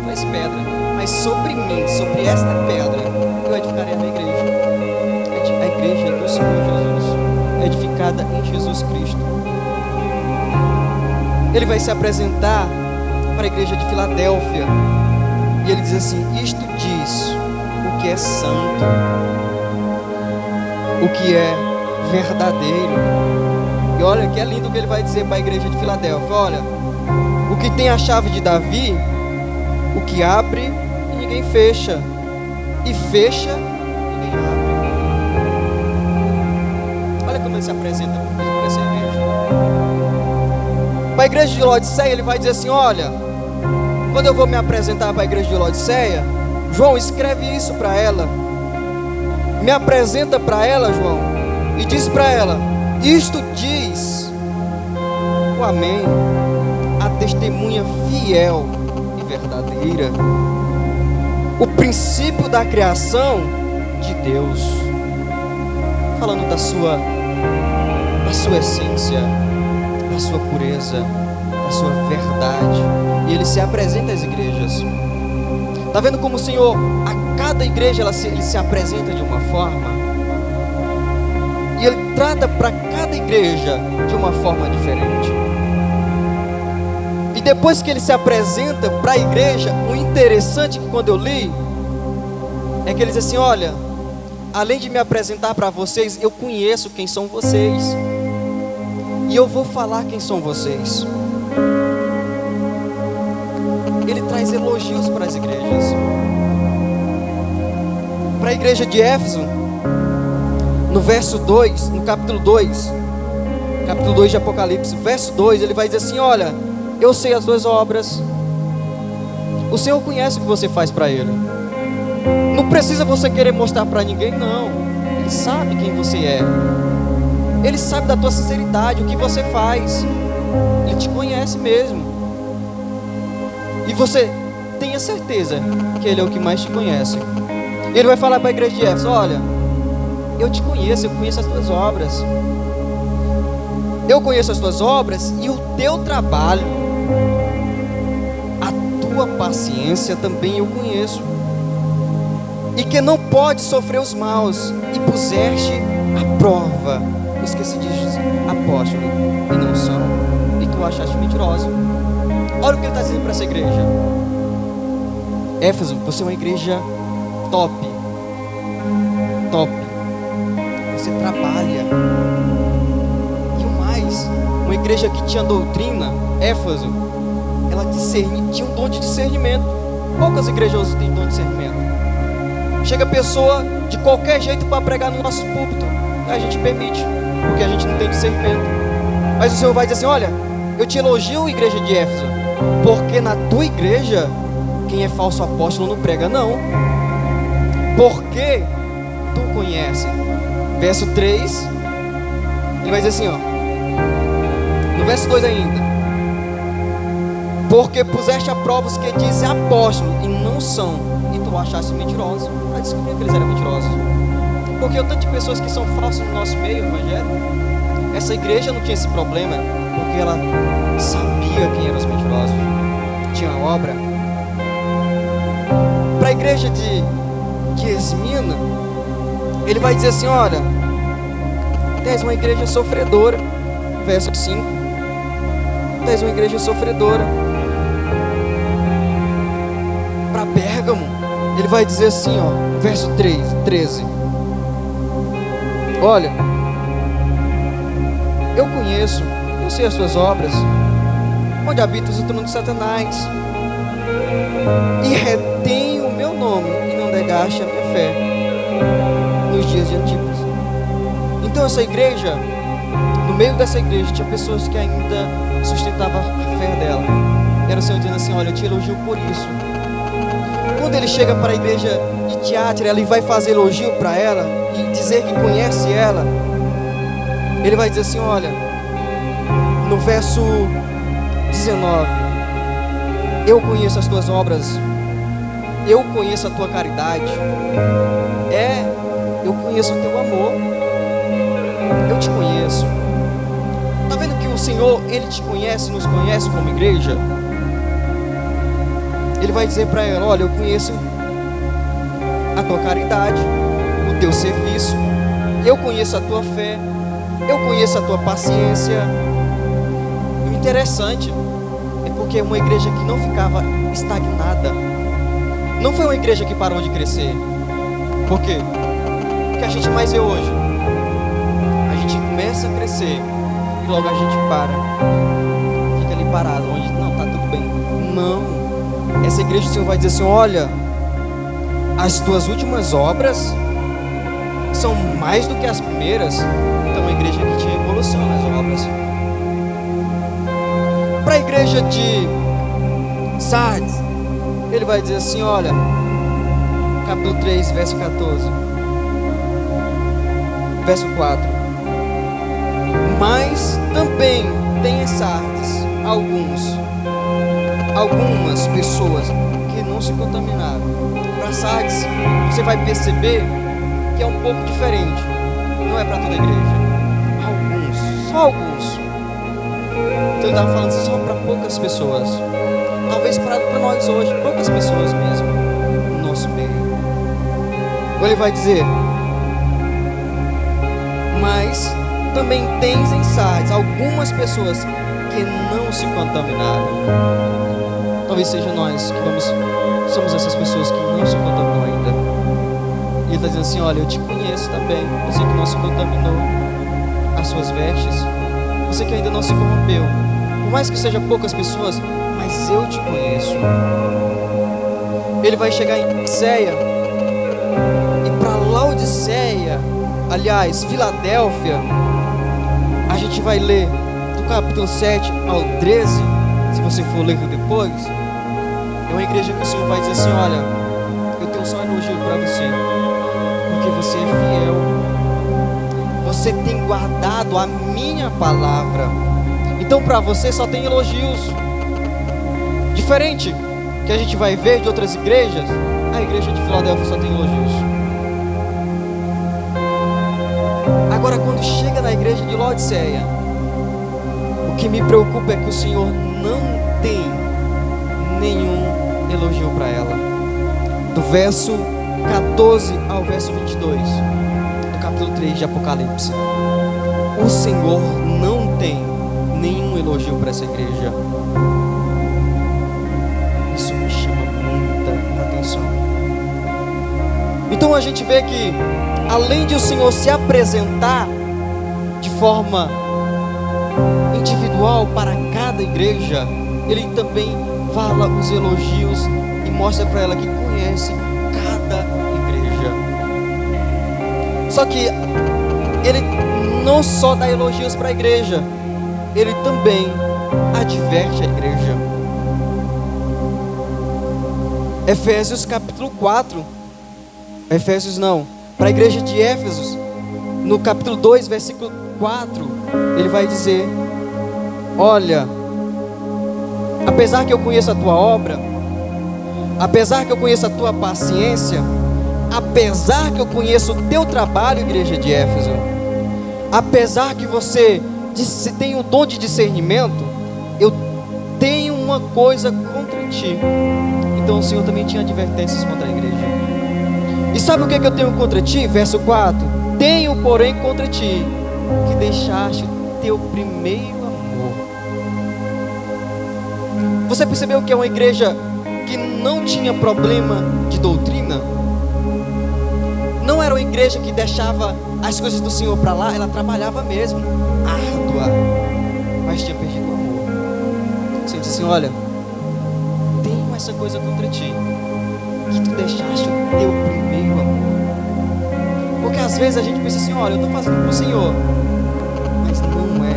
tu és pedra, mas sobre mim, sobre esta pedra, eu edificarei a minha igreja. A igreja do Senhor Jesus, edificada em Jesus Cristo. Ele vai se apresentar para a igreja de Filadélfia, e ele diz assim: isto diz o que é santo, o que é verdadeiro. E olha que é lindo o que ele vai dizer para a igreja de Filadélfia: olha, o que tem a chave de Davi, o que abre e ninguém fecha, e fecha e ninguém abre. Olha como ele se apresenta para essa igreja. Para a igreja de Laodiceia, ele vai dizer assim: olha, quando eu vou me apresentar para a igreja de Laodiceia, João, escreve isso para ela, me apresenta para ela, João, e diz para ela: isto diz o Amém, a testemunha fiel e verdadeira, o princípio da criação de Deus, falando da sua essência, da sua pureza, da sua verdade. E ele se apresenta às igrejas. Está vendo como o Senhor, a cada igreja ele se apresenta de uma forma, e ele trata para cada igreja de uma forma diferente. E depois que ele se apresenta para a igreja, o interessante que quando eu li é que ele diz assim: olha, além de me apresentar para vocês, eu conheço quem são vocês, e eu vou falar quem são vocês. Ele traz elogios para as igrejas. Para a igreja de Éfeso, no verso 2, no capítulo 2 de Apocalipse, verso 2, ele vai dizer assim: olha, eu sei as tuas obras. O Senhor conhece o que você faz para Ele. Não precisa você querer mostrar para ninguém, não. Ele sabe quem você é. Ele sabe da tua sinceridade, o que você faz. Ele te conhece mesmo. E você tenha certeza que Ele é o que mais te conhece. Ele vai falar para a igreja de Éfeso: olha, eu te conheço, eu conheço as tuas obras. Eu conheço as tuas obras e o teu trabalho, a tua paciência também eu conheço. E que não pode sofrer os maus, e puseste à prova os que se dizem apóstolos e não são, e tu achaste mentiroso. Olha o que ele está dizendo para essa igreja. Éfeso, você é uma igreja top. Você trabalha. E o mais, uma igreja que tinha doutrina. Éfeso, ela tinha um dom de discernimento. Poucas igrejas hoje têm dom de discernimento. Chega pessoa de qualquer jeito para pregar no nosso púlpito, a gente permite, porque a gente não tem discernimento. Mas o Senhor vai dizer assim: olha, eu te elogio, igreja de Éfeso, porque na tua igreja quem é falso apóstolo não prega, não, porque tu conhece. Verso 3, ele vai dizer assim, ó, no verso 2 ainda: porque puseste a prova os que dizem apóstolo e não são, e tu achaste mentirosos. Para descobrir que eles eram mentirosos, porque o tanto de pessoas que são falsas no nosso meio, evangelho. Essa igreja não tinha esse problema, porque ela sabia quem eram os mentirosos, tinha obra. Para a igreja de Esmina, ele vai dizer assim: olha, tu és uma igreja sofredora. Verso 5, tu és uma igreja sofredora. Para Pérgamo, ele vai dizer assim, ó, verso 13: olha, eu conheço, eu sei as suas obras, onde habitas o trono de Satanás, e retém o meu nome, e não negaste a minha fé nos dias de Antipas. Então essa igreja, no meio dessa igreja, tinha pessoas que ainda sustentavam a fé dela. Era o Senhor dizendo assim: olha, eu te elogio por isso. Quando ele chega para a igreja de Tiatira, ele vai fazer elogio para ela e dizer que conhece ela. Ele vai dizer assim: olha, no verso 19: eu conheço as tuas obras, eu conheço a tua caridade, eu conheço o teu amor, eu te conheço. Está vendo que o Senhor, Ele te conhece, nos conhece como igreja? Ele vai dizer para ela: olha, eu conheço a tua caridade, o teu serviço, eu conheço a tua fé, eu conheço a tua paciência. E o interessante é porque é uma igreja que não ficava estagnada. Não foi uma igreja que parou de crescer. Por quê? O que a gente mais vê hoje? A gente começa a crescer e logo a gente para. Fica ali parado, onde não, tá tudo bem. Não. Essa igreja, o Senhor vai dizer assim: olha, as tuas últimas obras são mais do que as primeiras. Então, uma igreja que tinha evolução nas obras. Para a igreja de Sardes, ele vai dizer assim: olha, capítulo 3, verso 14, verso 4: mas também tem em Sardes algumas pessoas que não se contaminaram. Para Sardes, você vai perceber que é um pouco diferente. Não é para toda a igreja. Alguns, só alguns. Então ele estava falando só para poucas pessoas. Talvez para nós hoje, poucas pessoas mesmo no nosso meio. Ele vai dizer: mas também tens em Sardes algumas pessoas que não se contaminaram. Talvez seja nós que somos essas pessoas que não se contaminou ainda. E ele está dizendo assim: olha, eu te conheço também, você que não se contaminou as suas vestes, você que ainda não se corrompeu, por mais que seja poucas pessoas, mas eu te conheço. Ele vai chegar em Laodiceia, e para Laodiceia, aliás, Filadélfia, a gente vai ler do capítulo 7 ao 13, se você for ler depois. É uma igreja que o Senhor vai dizer assim: olha, eu tenho só um elogio para você, porque você é fiel, você tem guardado a minha palavra. Então para você só tem elogios. Diferente que a gente vai ver de outras igrejas, a igreja de Filadélfia só tem elogios. Agora, quando chega na igreja de Laodiceia, o que me preocupa é que o Senhor não tem nenhum elogio para ela. Do verso 14 ao verso 22 do capítulo 3 de Apocalipse, o Senhor não tem nenhum elogio para essa igreja. Isso me chama muita atenção. Então a gente vê que, além de o Senhor se apresentar de forma individual para cada igreja, Ele também fala os elogios e mostra para ela que conhece cada igreja. Só que Ele não só dá elogios para a igreja, Ele também adverte a igreja. Efésios capítulo 4, para a igreja de Éfesos, no capítulo 2, versículo 4, ele vai dizer: olha, apesar que eu conheço a tua obra, apesar que eu conheço a tua paciência, apesar que eu conheço o teu trabalho, igreja de Éfeso, apesar que você tem o dom de discernimento, eu tenho uma coisa contra ti. Então o Senhor também tinha advertências contra a igreja. E sabe o que eu tenho contra ti? Verso 4: tenho, porém, contra ti que deixaste o teu primeiro amor. Você percebeu que é uma igreja que não tinha problema de doutrina? Não era uma igreja que deixava as coisas do Senhor para lá, ela trabalhava mesmo, árdua, mas tinha perdido o amor. Você disse assim: olha, tenho essa coisa contra ti, que tu deixaste o teu primeiro amor. Porque às vezes a gente pensa assim: olha, eu estou fazendo para o Senhor, mas não é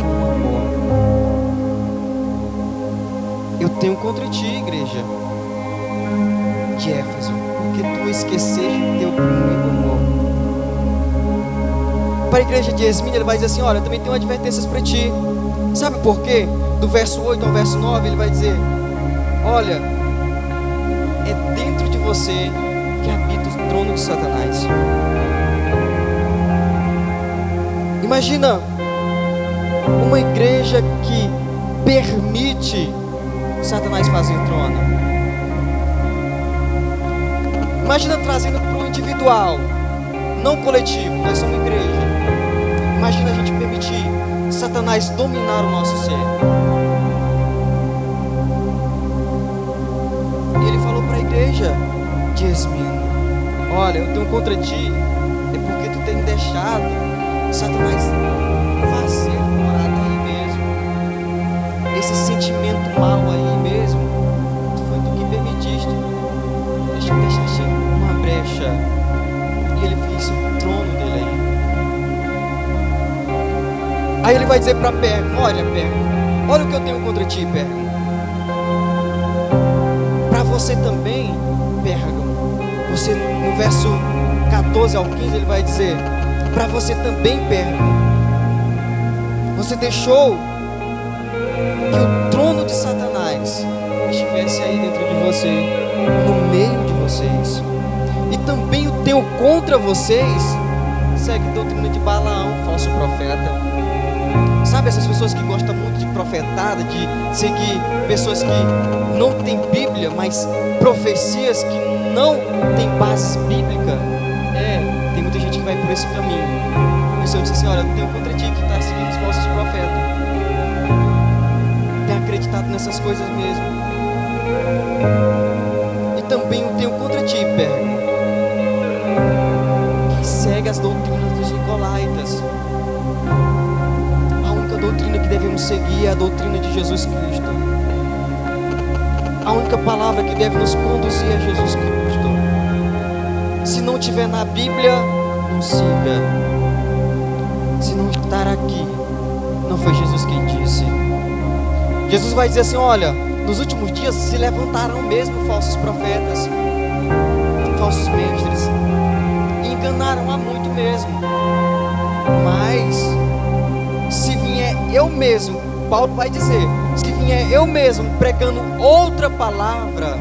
com amor. Eu tenho contra ti, igreja de Éfeso, porque tu esqueceste o teu primeiro amor. Para a igreja de Esmina, ele vai dizer assim: olha, eu também tenho advertências para ti. Sabe por quê? Do verso 8 ao verso 9, ele vai dizer: olha, é dentro de você que habita o trono de Satanás. Imagina uma igreja que permite Satanás fazer trono. Imagina trazendo para o individual, não coletivo, nós somos igreja. Imagina a gente permitir Satanás dominar o nosso ser. E ele falou para a igreja de Esmirna: olha, eu tenho contra ti, é porque tu tem deixado Satanás fazer morada aí mesmo. Esse sentimento mal aí mesmo, foi tu que permitiste. Deixa eu deixar uma brecha. E ele fez o trono dele aí. Aí ele vai dizer para Pérgamo: olha, Pérgamo, olha o que eu tenho contra ti, Pérgamo. Para você também, Pérgamo, você, no verso 14 ao 15, ele vai dizer: para você também, Pérgamo, você deixou que o trono de Satanás estivesse aí dentro de você, no meio de vocês. E também eu tenho contra vocês, segue a doutrina de Balaão, falso profeta. Sabe essas pessoas que gostam muito de profetada, de seguir pessoas que não têm Bíblia, mas profecias que não têm base bíblica? Tem muita gente que vai por esse caminho. O Senhor disse assim: olha, eu tenho contra ti que está seguindo os falsos profetas. Tem acreditado nessas coisas mesmo. E também eu tenho contra ti, Pérgamo, que segue as doutrinas dos nicolaítas. A única doutrina que devemos seguir é a doutrina de Jesus Cristo. A única palavra que deve nos conduzir é Jesus Cristo. Se não tiver na Bíblia, não siga. Se não estar aqui, não foi Jesus quem disse. Jesus vai dizer assim: olha, nos últimos dias se levantarão mesmo falsos profetas, falsos mestres, e enganarão a muito mesmo. Mas se vier eu mesmo, Paulo vai dizer, se vier eu mesmo pregando outra palavra,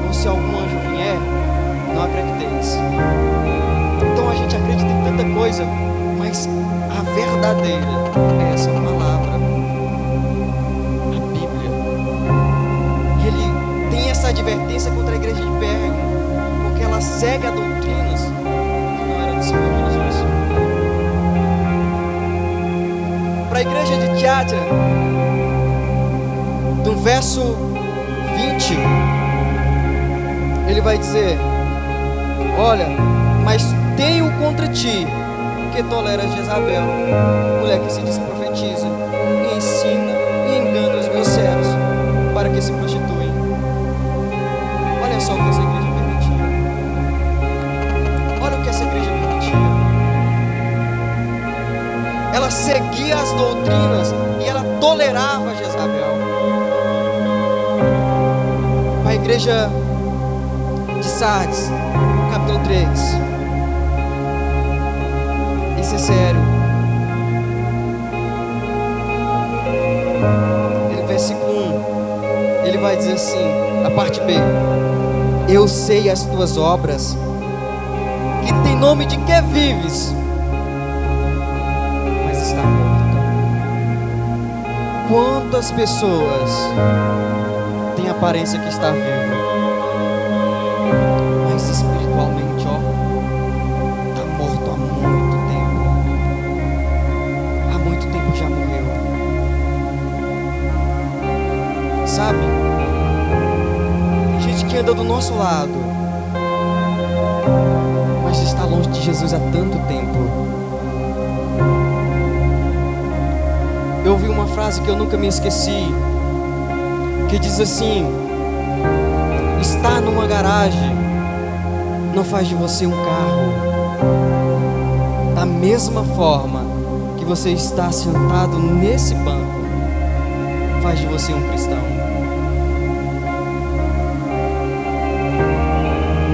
ou se algum anjo vier, não acrediteis. Então a gente acredita em tanta coisa, mas a verdadeira é essa palavra, a Bíblia. E ele tem essa advertência contra a igreja de Pérgamo, porque ela segue a doutrinas que não era do Senhor Jesus. Para a igreja de Tiatira, no verso 20, ele vai dizer: olha, mas tenho contra ti que toleras Jezabel, mulher que se diz profetiza, e ensina e engana os meus servos para que se prostituem. Olha só o que essa igreja permitia. Olha o que essa igreja permitia. Ela seguia as doutrinas e ela tolerava Jezabel. A igreja de Sardes, capítulo 3. Isso é sério. Versículo 1, ele vai dizer assim, a parte B: eu sei as tuas obras, que tem nome de que vives, mas está morto. Quantas pessoas têm aparência que está vivo, mas espiritualmente, está morto há muito tempo. Há muito tempo já morreu. Sabe? Tem gente que anda do nosso lado, mas está longe de Jesus há tanto tempo. Eu ouvi uma frase que eu nunca me esqueci, que diz assim: estar numa garagem não faz de você um carro. Da mesma forma que você está sentado nesse banco, faz de você um cristão.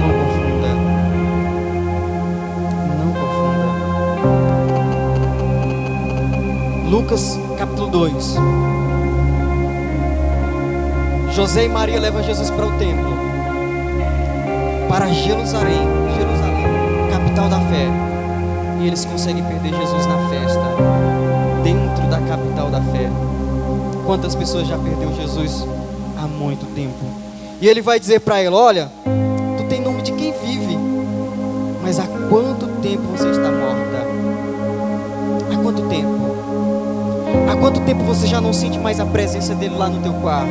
Não confunda. Não confunda. Lucas capítulo 2. José e Maria levam Jesus para o templo, para Jerusalém, capital da fé. E eles conseguem perder Jesus na festa, dentro da capital da fé. Quantas pessoas já perdeu Jesus há muito tempo? E ele vai dizer para ela: olha, tu tem nome de quem vive, tempo você está morta? Há quanto tempo? Há quanto tempo você já não sente mais a presença dele lá no teu quarto?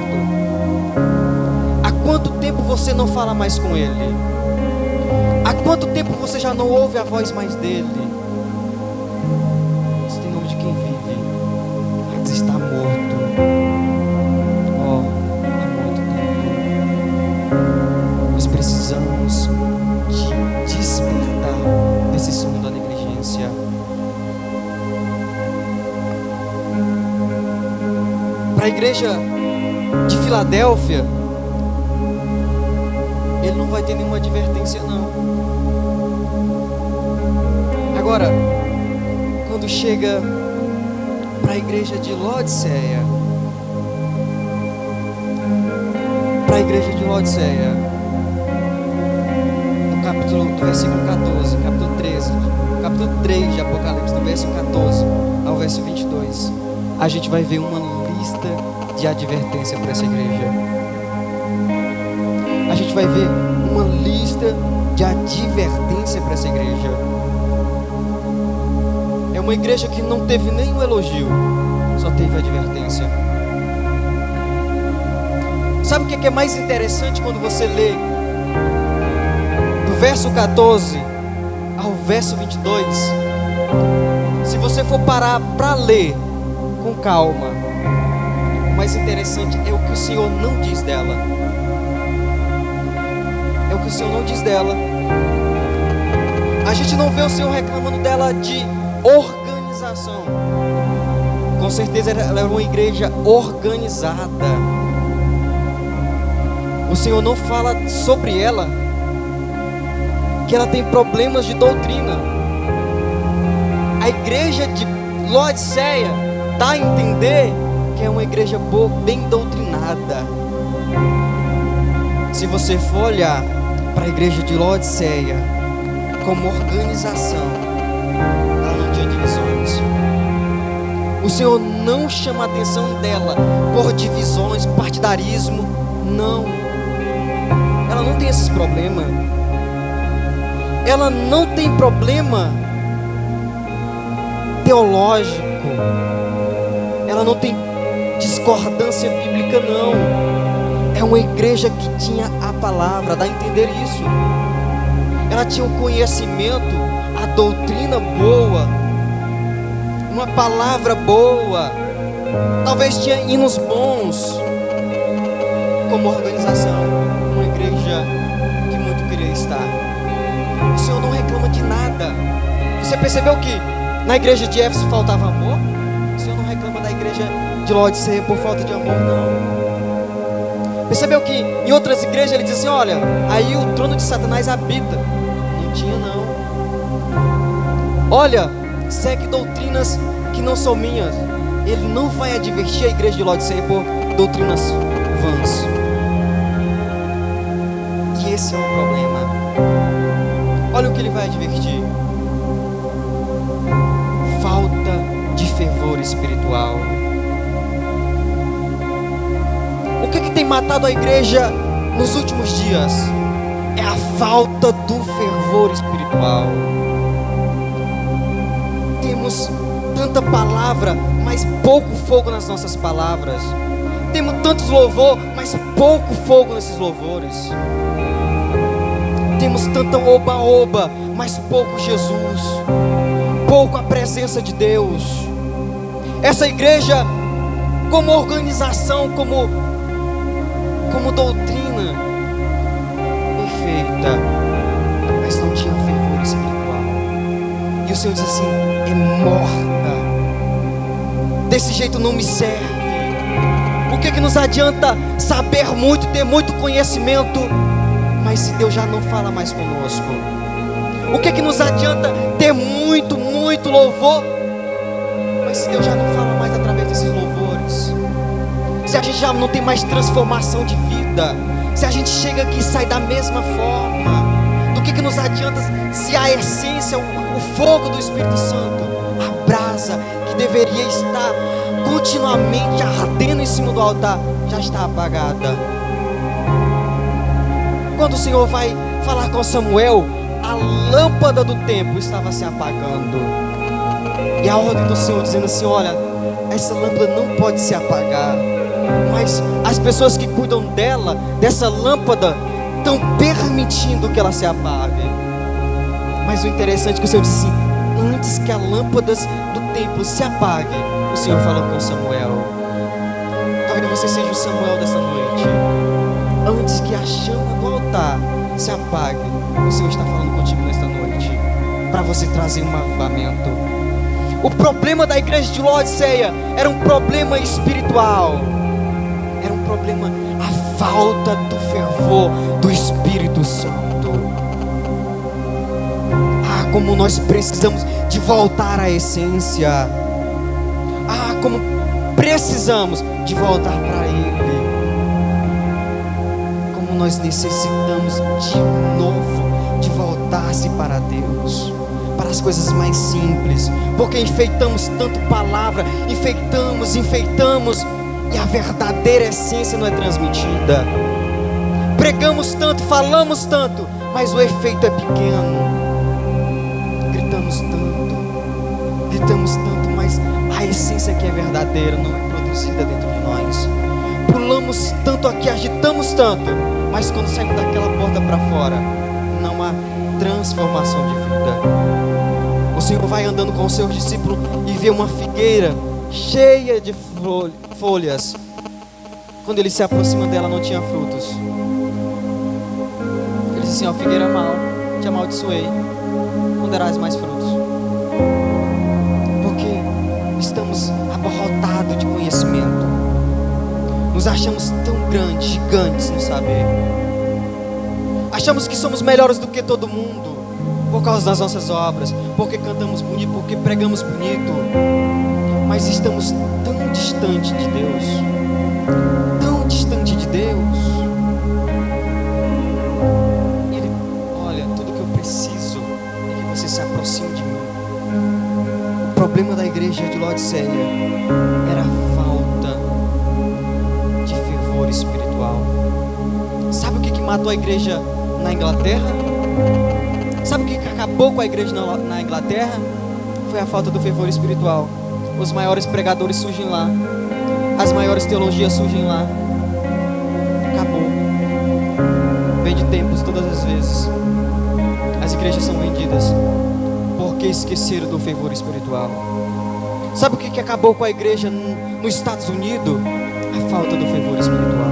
Há quanto tempo você não fala mais com ele? Há quanto tempo você já não ouve a voz mais dele? Isso tem nome de quem vive, mas está morto. Oh, há muito tempo. Nós precisamos de despertar desse sono da negligência. Para a igreja de Filadélfia, ele não vai ter nenhuma advertência não. Agora, quando chega para a igreja de Laodiceia, do versículo 14, capítulo 13, capítulo 3 de Apocalipse, do verso 14 ao verso 22, a gente vai ver uma lista de advertência para essa igreja. A gente vai ver uma lista de advertência para essa igreja. É uma igreja que não teve nenhum elogio, só teve advertência. Sabe o que é mais interessante quando você lê do verso 14 ao verso 22? Se você for parar para ler com calma, o mais interessante é o que o Senhor não diz dela. É o que o Senhor não diz dela. A gente não vê o Senhor reclamando dela de organização. Com certeza ela era uma igreja organizada. O Senhor não fala sobre ela que ela tem problemas de doutrina. A igreja de Laodiceia dá a entender que é uma igreja boa, bem doutrinada. Se você for olhar para a igreja de Laodiceia como organização, ela não tinha divisões. O Senhor não chama a atenção dela por divisões, partidarismo, não. Ela não tem esses problemas. Ela não tem problema teológico. Ela não tem discordância bíblica, não. É uma igreja que tinha a palavra, dá a entender isso. Ela tinha um conhecimento, a doutrina boa, uma palavra boa. Talvez tinha hinos bons como organização. Uma igreja que muito queria estar. O Senhor não reclama de nada. Você percebeu que na igreja de Éfeso faltava amor? O Senhor não reclama da igreja de Laodiceia por falta de amor, não. Percebeu que em outras igrejas ele diz assim: olha, aí o trono de Satanás habita. Não tinha, não. Olha, segue doutrinas que não são minhas. Ele não vai advertir a igreja de Laodiceia por doutrinas vãs. E esse é o problema. Olha o que ele vai advertir: falta de fervor espiritual. O que tem matado a igreja nos últimos dias? É a falta do fervor espiritual. Temos tanta palavra, mas pouco fogo nas nossas palavras. Temos tantos louvor, mas pouco fogo nesses louvores. Temos tanta oba-oba, mas pouco Jesus, pouco a presença de Deus. Essa igreja, como organização, como doutrina perfeita, mas não tinha fervor espiritual. E o Senhor diz assim: é morta. Desse jeito não me serve. O que nos adianta saber muito, ter muito conhecimento, mas se Deus já não fala mais conosco? O que nos adianta ter muito louvor, mas se Deus já não fala mais através desses louvores? Se a gente já não tem mais transformação de vida, se a gente chega aqui e sai da mesma forma, do que nos adianta se a essência, o fogo do Espírito Santo, a brasa que deveria estar continuamente ardendo em cima do altar, já está apagada? Quando o Senhor vai falar com Samuel, a lâmpada do templo estava se apagando. E a ordem do Senhor dizendo assim: olha, essa lâmpada não pode se apagar, mas as pessoas que cuidam dela, dessa lâmpada, estão permitindo que ela se apague. Mas o interessante é que o Senhor disse assim: antes que a lâmpada do templo se apague, o Senhor falou com Samuel. Talvez você seja o Samuel dessa noite. Antes que a chama do altar se apague, o Senhor está falando contigo nesta noite, para você trazer um avivamento. O problema da igreja de Laodiceia era um problema espiritual. Era um problema, a falta do fervor do Espírito Santo. Ah, como nós precisamos de voltar à essência. Ah, como precisamos de voltar para Ele. Como nós necessitamos de novo de voltar-se para Deus, para as coisas mais simples, porque enfeitamos tanto palavra, enfeitamos, e a verdadeira essência não é transmitida. Pregamos tanto, falamos tanto, mas o efeito é pequeno. Gritamos tanto, mas a essência que é verdadeira não é produzida dentro de nós. Pulamos tanto aqui, agitamos tanto, mas quando saímos daquela porta para fora, não há transformação de vida. O Senhor vai andando com os seus discípulos e vê uma figueira cheia de folhas. Quando ele se aproxima dela, não tinha frutos. Ele diz assim: ó, figueira mal, te amaldiçoei, não darás mais frutos. Porque estamos abarrotados de conhecimento, nos achamos tão grandes, gigantes no saber, achamos que somos melhores do que todo mundo, por causa das nossas obras, porque cantamos bonito, porque pregamos bonito, mas estamos tão distante de Deus, tão distante de Deus. E Ele: olha, tudo que eu preciso é que você se aproxime de mim. O problema da igreja de Laodiceia era a falta de fervor espiritual. Sabe o que matou a igreja na Inglaterra? Sabe o que acabou com a igreja na Inglaterra? Foi a falta do fervor espiritual. Os maiores pregadores surgem lá, as maiores teologias surgem lá. Acabou. Vende templos todas as vezes. As igrejas são vendidas porque esqueceram do fervor espiritual. Sabe o que acabou com a igreja nos Estados Unidos? A falta do fervor espiritual.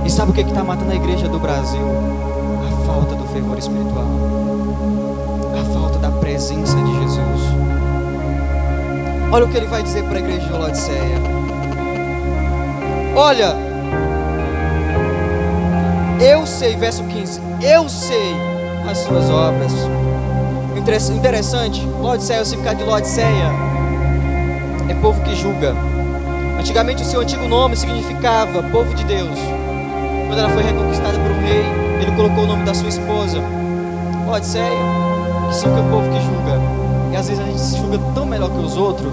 E sabe o que está matando a igreja do Brasil? A falta do fervor espiritual, a falta da presença de Jesus. Olha o que ele vai dizer para a igreja de Laodiceia: olha, eu sei, verso 15, eu sei as suas obras. Interessante, Laodiceia, o significado de Laodiceia é povo que julga. Antigamente o seu antigo nome significava povo de Deus. Quando ela foi reconquistada por um rei, ele colocou o nome da sua esposa, Laodiceia, que significa o povo que julga. E às vezes a gente se julga tão melhor que os outros,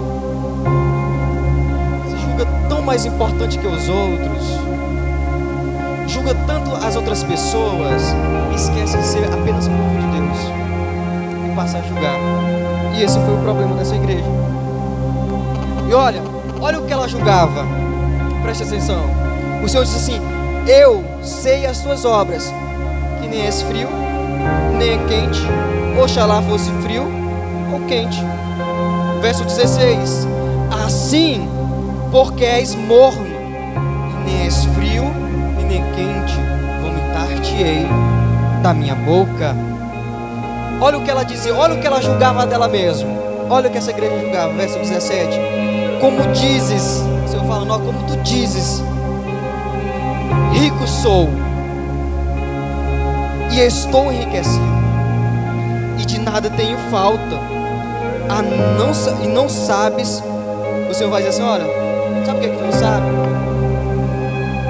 se julga tão mais importante que os outros, julga tanto as outras pessoas e esquece de ser apenas povo de Deus e passa a julgar. E esse foi o problema dessa igreja. E olha o que ela julgava. Preste atenção. O Senhor disse assim: eu sei as suas obras, que nem és frio, nem é quente. Oxalá fosse frio ou quente. Verso 16: assim, porque és morno, e nem és frio, e nem quente, vomitar-te-ei da minha boca. Olha o que ela dizia, olha o que ela julgava dela mesma. Olha o que essa igreja julgava, verso 17: como dizes, o Senhor fala, não, como tu dizes, rico sou, e estou enriquecido, e de nada tenho falta, e não sabes. O Senhor vai dizer assim: olha, sabe o que é que tu não sabe?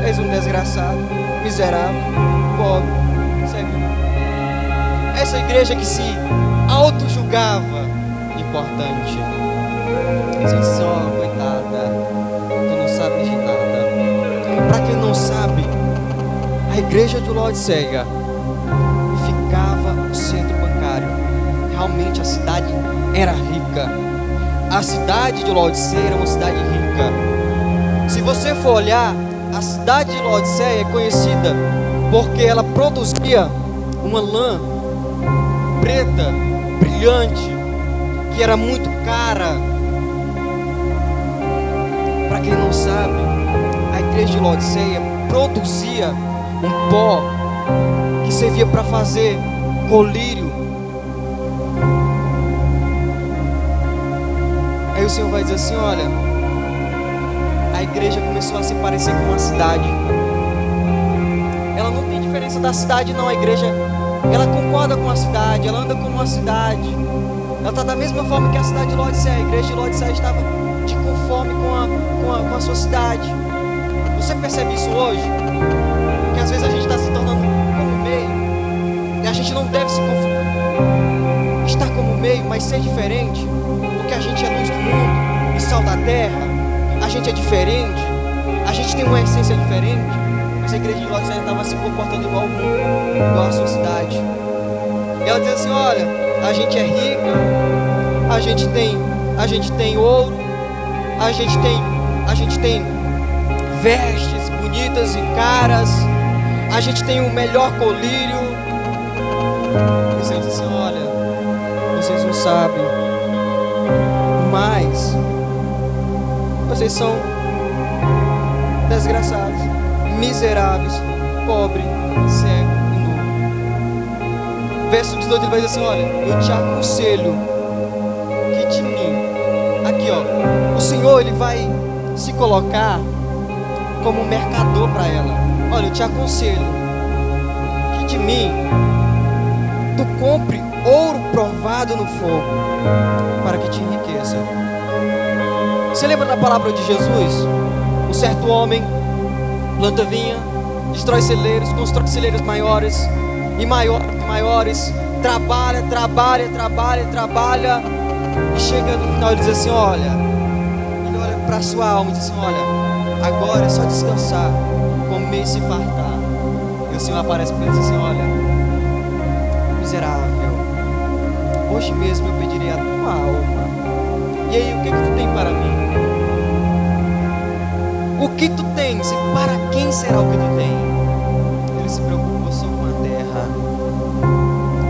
És um desgraçado, miserável, pobre, cego. Essa igreja que se auto-julgava importante, dizia assim: ó, coitada, tu não sabes de nada. Para quem não sabe, a igreja de Laodiceia ficava no centro realmente a cidade era rica. A cidade de Laodiceia era uma cidade rica. Se você for olhar, a cidade de Laodiceia é conhecida porque ela produzia uma lã preta, brilhante, que era muito cara. Para quem não sabe, a igreja de Laodiceia produzia um pó que servia para fazer colírio. Aí o Senhor vai dizer assim: olha, a igreja começou a se parecer com uma cidade. Ela não tem diferença da cidade não. A igreja, ela concorda com a cidade, ela anda como uma cidade. Ela está da mesma forma que a cidade de Laodiceia. A igreja de Laodiceia estava de conforme com a sua cidade. Você percebe isso hoje? Que às vezes a gente está se tornando como meio, e a gente não deve se estar como meio, mas ser diferente, porque a gente é luz do mundo e sal da terra. A gente é diferente, a gente tem uma essência diferente. Mas a igreja de Laodiceia estava se comportando igual ao mundo, igual à sua cidade. E ela diz assim: olha, a gente é rica, a gente tem ouro, a gente tem vestes bonitas e caras, a gente tem o melhor colírio. E o Senhor diz assim: olha, vocês não sabem, mas vocês são desgraçados, miseráveis, pobre, cego e nu. Verso 18 ele vai dizer assim: olha, eu te aconselho que de mim, aqui ó, o Senhor ele vai se colocar como um mercador para ela. Olha, eu te aconselho que de mim tu compre ouro provado no fogo, para que te enriqueça. Você lembra da palavra de Jesus? Um certo homem planta vinha, destrói celeiros, constrói celeiros maiores e maiores, trabalha, e chega no final ele diz assim: olha, ele olha para a sua alma e diz assim: olha, agora é só descansar, comer e se fartar. E o Senhor aparece para ele e diz assim: olha, miserável, hoje mesmo eu pedirei a tua alma. E aí, o que tu tem para mim? O que tu tens e para quem será o que tu tem? Ele se preocupou só com a terra.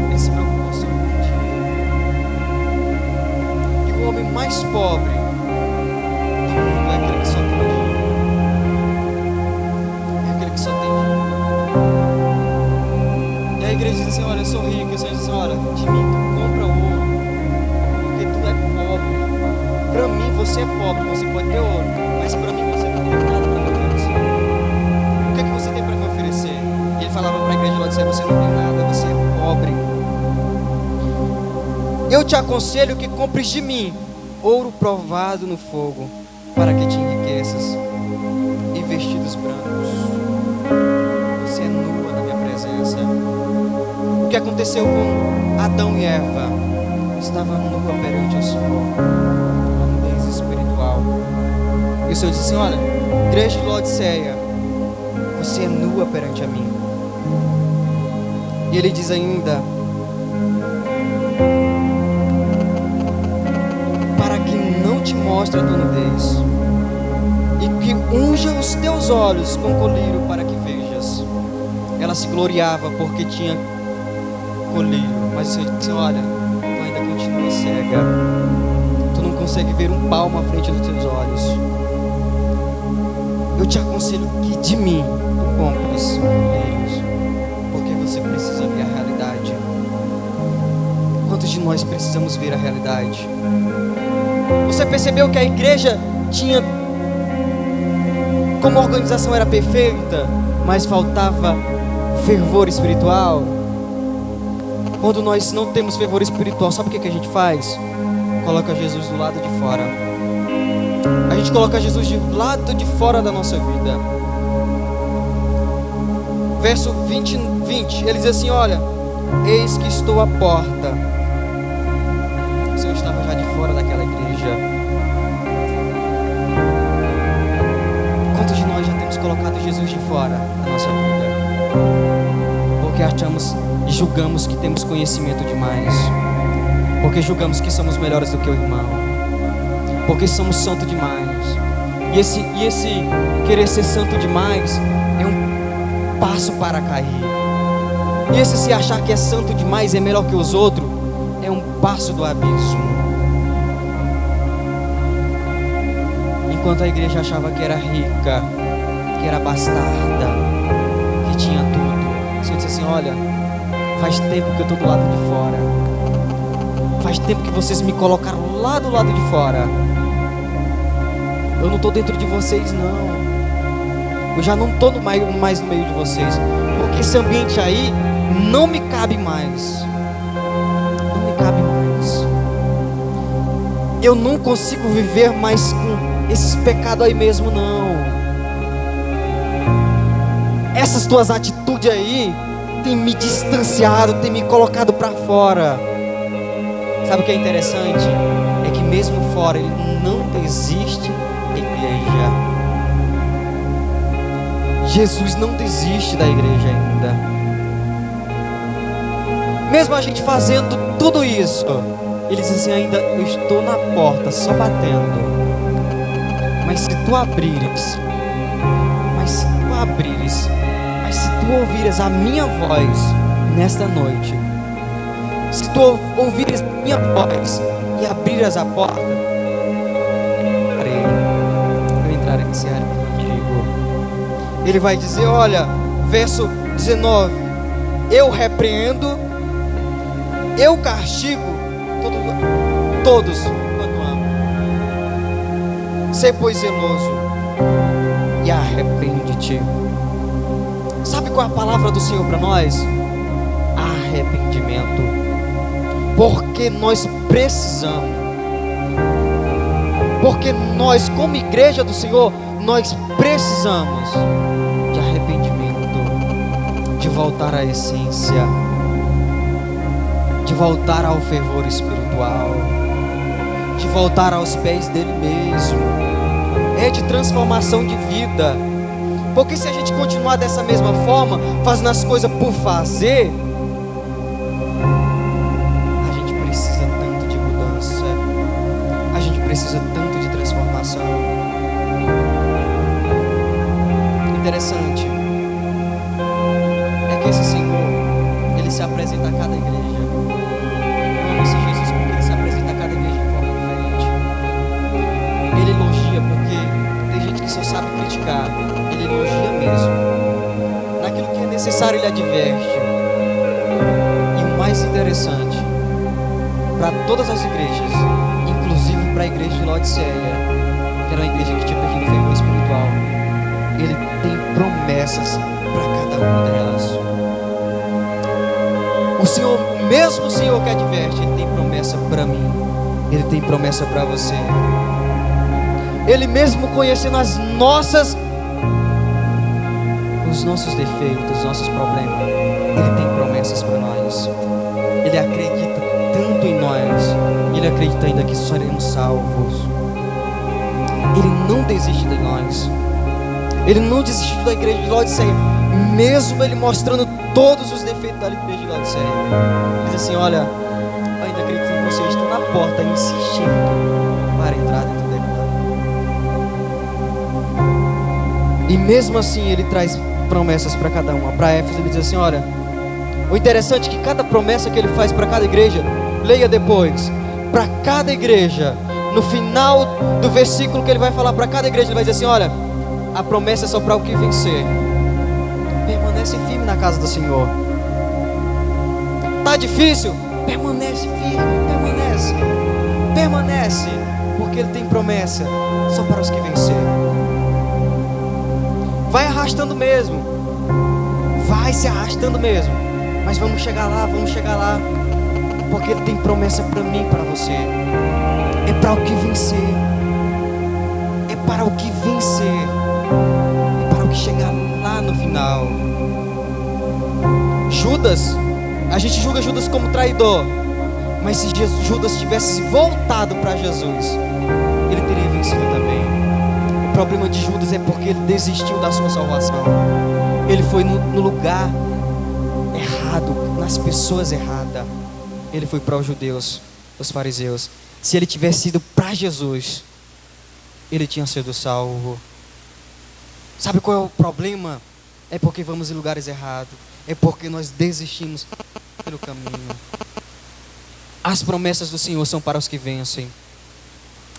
Ele se preocupou só com o dinheiro. E o homem mais pobre do mundo é aquele que só tem dinheiro. É aquele que só tem dinheiro. E a igreja diz assim: olha, eu sou rico. E o Senhor diz assim: olha, de mim tu compra ouro, porque tu é pobre. Para mim você é pobre, você pode ter ouro, mas para mim você não tem nada para me oferecer. O que é que você tem para me oferecer? E ele falava para a igreja de Laodiceia: você não tem nada, você é pobre. Eu te aconselho que compres de mim ouro provado no fogo, para que te enriqueças, e vestidos brancos. Você é nua na minha presença. O que aconteceu com Adão e Eva? Estava nua perante o Senhor. Espiritual. E o Senhor disse assim: olha, igreja de Laodiceia, você é nua perante a mim. E ele diz ainda: para que não te mostre a tua nudez, e que unja os teus olhos com colírio para que vejas. Ela se gloriava porque tinha colírio, mas o Senhor disse: olha, tu ainda continua cega. Não consegue ver um palmo à frente dos teus olhos. Eu te aconselho que de mim tu compres colírios, porque você precisa ver a realidade. Quantos de nós precisamos ver a realidade? Você percebeu que a igreja tinha, como a organização era perfeita, mas faltava fervor espiritual? Quando nós não temos fervor espiritual, sabe o que a gente faz? Coloca Jesus do lado de fora. A gente coloca Jesus do lado de fora da nossa vida. Verso 20, ele diz assim: olha, eis que estou à porta. O Senhor estava já de fora daquela igreja. Quantos de nós já temos colocado Jesus de fora da nossa vida? Porque achamos e julgamos que temos conhecimento demais. porque julgamos que somos melhores do que o irmão, porque somos santos demais. E esse querer ser santo demais é um passo para cair. E esse se achar que é santo demais, é melhor que os outros, é um passo do abismo. Enquanto a igreja achava que era rica, que era bastarda, que tinha tudo, o Senhor disse assim: olha, faz tempo que eu estou do lado de fora. Faz tempo que vocês me colocaram lá do lado de fora. Eu não estou dentro de vocês, não. Eu já não estou mais no meio de vocês, porque esse ambiente aí não me cabe mais. Não me cabe mais. Eu não consigo viver mais com esses pecados aí mesmo, não. Essas tuas atitudes aí tem me distanciado, tem me colocado para fora. Sabe o que é interessante? É que mesmo fora ele não desiste da igreja. Jesus não desiste da igreja ainda. Mesmo a gente fazendo tudo isso, ele diz assim: ainda eu estou na porta, só batendo. Mas se tu abrires, mas se tu ouvires a minha voz nesta noite, se tu ouvires a minha voz e abrires a porta, eu entrarei nesse área contigo. Ele vai dizer, olha, verso 19: eu repreendo, eu castigo todos quando amo. Sê, pois, zeloso e arrepende-te. Sabe qual é a palavra do Senhor para nós? Arrependimento. Porque nós precisamos. Porque nós, como igreja do Senhor, nós precisamos de arrependimento, de voltar à essência, de voltar ao fervor espiritual, de voltar aos pés dele mesmo. É de transformação de vida. Porque se a gente continuar dessa mesma forma, fazendo as coisas por fazer, a gente precisa tanto de mudança, a gente precisa tanto de transformação. Interessante é que esse Senhor, ele se apresenta a cada igreja. Eu amo esse Jesus porque ele se apresenta a cada igreja de forma diferente. Ele elogia porque tem gente que só sabe criticar. Ele elogia mesmo. Naquilo que é necessário, ele adverte. E o mais interessante, para todas as igrejas, inclusive para a igreja de Laodiceia, que era uma igreja que tinha perdido o fervor espiritual, ele tem promessas para cada uma delas. O Senhor, mesmo o Senhor que adverte, ele tem promessa para mim, ele tem promessa para você. Ele mesmo conhecendo os nossos defeitos, os nossos problemas, ele tem promessas para nós. Ele acredita tanto em nós, ele acredita ainda que seremos salvos. Ele não desiste de nós. Ele não desistiu da igreja de Laodiceia, mesmo ele mostrando todos os defeitos da igreja de Laodiceia. Ele diz assim: olha, ainda acredito em vocês, estou na porta insistindo para entrar dentro dele. E mesmo assim ele traz promessas para cada uma. Para Éfeso ele diz assim: olha, o interessante é que cada promessa que ele faz para cada igreja, leia depois, para cada igreja, no final do versículo que ele vai falar para cada igreja, ele vai dizer assim: olha, a promessa é só para o que vencer. Permanece firme na casa do Senhor. Tá difícil? Permanece firme, permanece, porque ele tem promessa só para os que vencer. Vai arrastando mesmo, vai se arrastando mesmo, mas vamos chegar lá, porque ele tem promessa para mim e para você. É para o que vencer, é para o que vencer, é para o que chegar lá no final. Judas, a gente julga Judas como traidor, mas se Judas tivesse voltado para Jesus, ele teria vencido também. O problema de Judas é porque ele desistiu da sua salvação. Ele foi no lugar errado, nas pessoas erradas. Ele foi para os judeus os fariseus. Se ele tivesse ido para Jesus, ele tinha sido salvo. Sabe qual é o problema? É porque vamos em lugares errados. É porque nós desistimos pelo caminho. As promessas do Senhor são para os que vencem.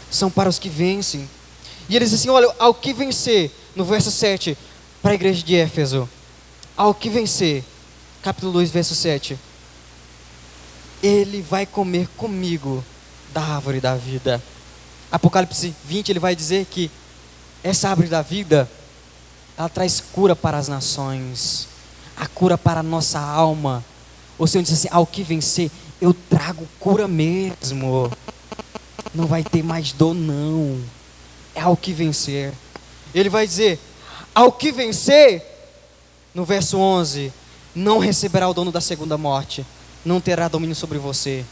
São para os que vencem. E ele diz assim, olha, ao que vencer, no verso 7, para a igreja de Éfeso. Ao que vencer, capítulo 2, verso 7. Ele vai comer comigo da árvore da vida. Apocalipse 20, ele vai dizer que essa árvore da vida, ela traz cura para as nações, a cura para a nossa alma. O Senhor diz assim, ao que vencer, eu trago cura mesmo. Não vai ter mais dor não. É ao que vencer. Ele vai dizer, ao que vencer, no verso 11, não receberá o dono da segunda morte, não terá domínio sobre você,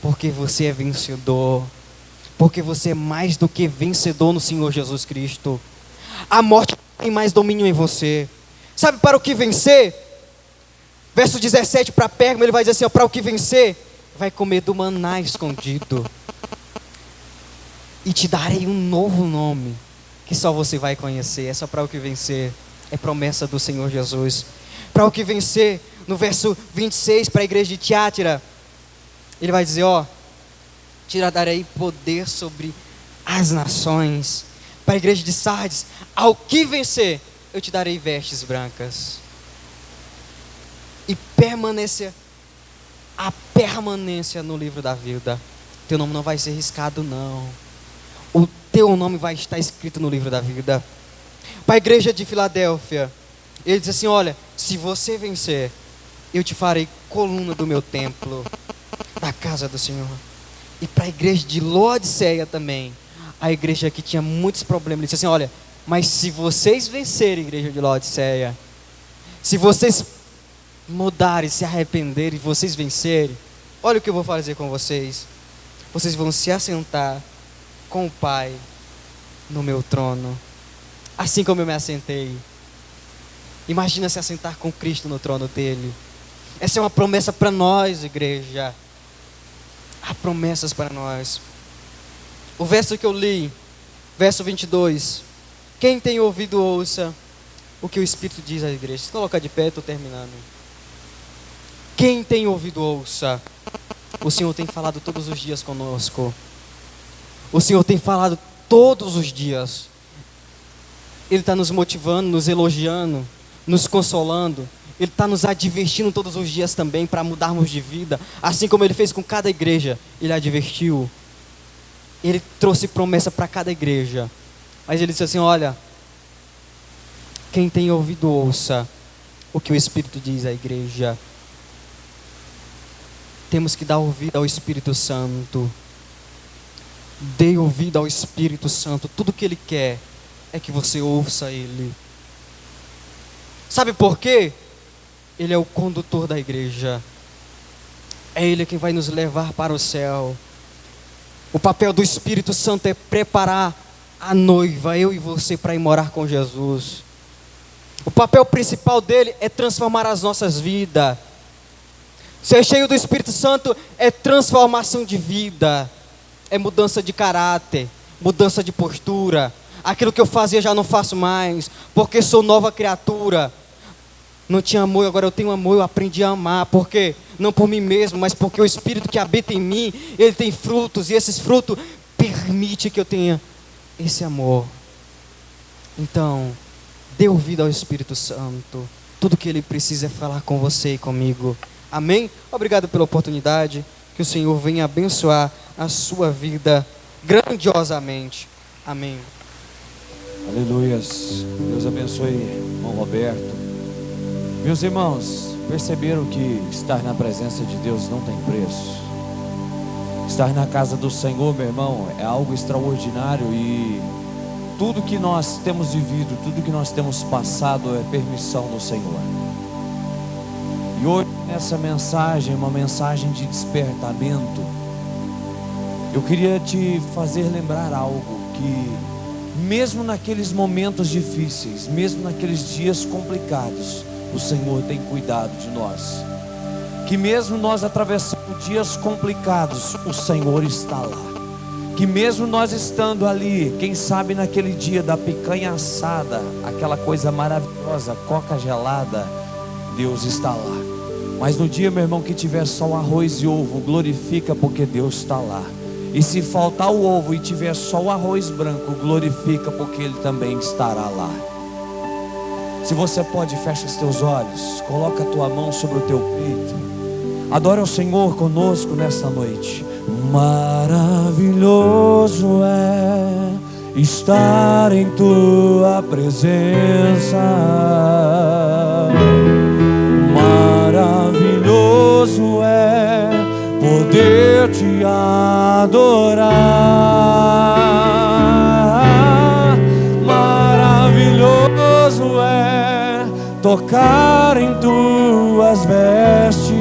porque você é vencedor, porque você é mais do que vencedor no Senhor Jesus Cristo. A morte não tem mais domínio em você. Sabe para o que vencer? Verso 17 para Pérgamo, ele vai dizer assim, ó, para o que vencer, vai comer do maná escondido, e te darei um novo nome, que só você vai conhecer. É só para o que vencer, é promessa do Senhor Jesus. Para o que vencer, no verso 26, para a igreja de Tiátira, ele vai dizer, ó, te darei poder sobre as nações. Para a igreja de Sardes, ao que vencer, eu te darei vestes brancas. E a permanência no livro da vida. Teu nome não vai ser riscado não. O teu nome vai estar escrito no livro da vida. Para a igreja de Filadélfia, ele diz assim, olha, se você vencer, eu te farei coluna do meu templo, da casa do Senhor. E para a igreja de Laodiceia também, a igreja que tinha muitos problemas, ele disse assim, olha, mas se vocês vencerem, igreja de Laodiceia, se vocês mudarem, se arrependerem, vocês vencerem, olha o que eu vou fazer com vocês. Vocês vão se assentar com o Pai no meu trono, assim como eu me assentei. Imagina se assentar com Cristo no trono dele. Essa é uma promessa para nós, igreja. Há promessas para nós. O verso que eu li, verso 22. Quem tem ouvido, ouça o que o Espírito diz à igreja. Se colocar de pé, estou terminando. Quem tem ouvido, ouça. O Senhor tem falado todos os dias conosco. O Senhor tem falado todos os dias. Ele está nos motivando, nos elogiando, nos consolando. Ele está nos advertindo todos os dias também para mudarmos de vida. Assim como Ele fez com cada igreja, Ele advertiu. Ele trouxe promessa para cada igreja. Mas Ele disse assim, olha, quem tem ouvido ouça o que o Espírito diz à igreja. Temos que dar ouvido ao Espírito Santo. Dê ouvido ao Espírito Santo. Tudo que Ele quer é que você ouça Ele. Sabe por quê? Ele é o condutor da igreja. É Ele quem vai nos levar para o céu. O papel do Espírito Santo é preparar a noiva, eu e você, para ir morar com Jesus. O papel principal dele é transformar as nossas vidas. Ser cheio do Espírito Santo é transformação de vida. É mudança de caráter, mudança de postura. Aquilo que eu fazia já não faço mais, porque sou nova criatura. Não tinha amor, agora eu tenho amor, eu aprendi a amar. Por quê? Não por mim mesmo, mas porque o Espírito que habita em mim, ele tem frutos, e esses frutos permitem que eu tenha esse amor. Então, dê ouvido ao Espírito Santo. Tudo que ele precisa é falar com você e comigo. Amém? Obrigado pela oportunidade. Que o Senhor venha abençoar a sua vida grandiosamente. Amém. Aleluias. Deus abençoe, irmão Roberto. Meus irmãos, perceberam que estar na presença de Deus não tem preço? Estar na casa do Senhor, meu irmão, é algo extraordinário. E tudo que nós temos vivido, tudo que nós temos passado é permissão do Senhor. E hoje, nessa mensagem, uma mensagem de despertamento, eu queria te fazer lembrar algo, que mesmo naqueles momentos difíceis, mesmo naqueles dias complicados, o Senhor tem cuidado de nós. que mesmo nós atravessando dias complicados, o Senhor está lá. Que mesmo nós estando ali, quem sabe naquele dia da picanha assada, aquela coisa maravilhosa, coca gelada, Deus está lá. Mas no dia, meu irmão, que tiver só o arroz e ovo, glorifica, porque Deus está lá. E se faltar o ovo e tiver só o arroz branco, glorifica, porque Ele também estará lá. Se você pode, fecha os teus olhos, coloca a tua mão sobre o teu peito, adora o Senhor conosco nessa noite. Maravilhoso é estar em tua presença. Maravilhoso é poder te adorar. Maravilhoso é tocar em tuas vestes.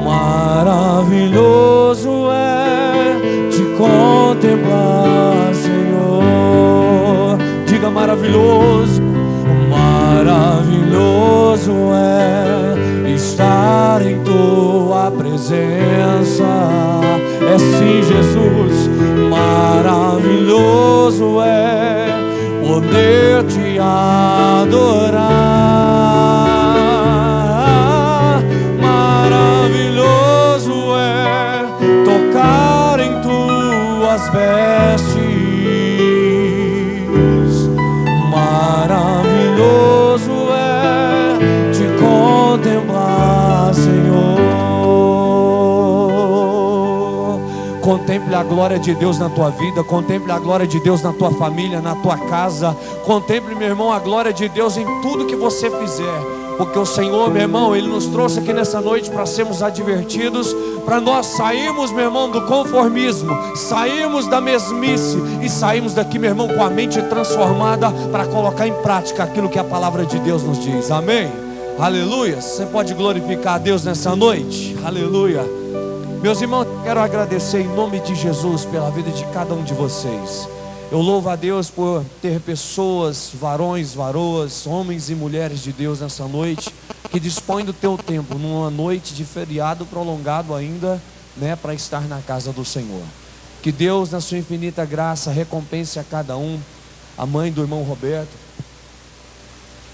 Maravilhoso é te contemplar, Senhor. Diga maravilhoso. Maravilhoso é estar em tua presença. É sim, Jesus. Maravilhoso é poder te adorar. Maravilhoso é tocar em tuas vestes. Maravilhoso é te contemplar, Senhor. Contemple a glória de Deus na tua vida, contemple a glória de Deus na tua família, na tua casa. Contemple, meu irmão, a glória de Deus em tudo que você fizer, porque o Senhor, meu irmão, Ele nos trouxe aqui nessa noite para sermos advertidos, para nós sairmos, meu irmão, do conformismo, sairmos da mesmice e sairmos daqui, meu irmão, com a mente transformada para colocar em prática aquilo que a palavra de Deus nos diz. Amém? Aleluia. Você pode glorificar a Deus nessa noite? Aleluia. Meus irmãos, quero agradecer em nome de Jesus pela vida de cada um de vocês. Eu louvo a Deus por ter pessoas, varões, varoas, homens e mulheres de Deus nessa noite, que dispõem do teu tempo, numa noite de feriado prolongado ainda, né, para estar na casa do Senhor. Que Deus, na sua infinita graça, recompense a cada um. A mãe do irmão Roberto,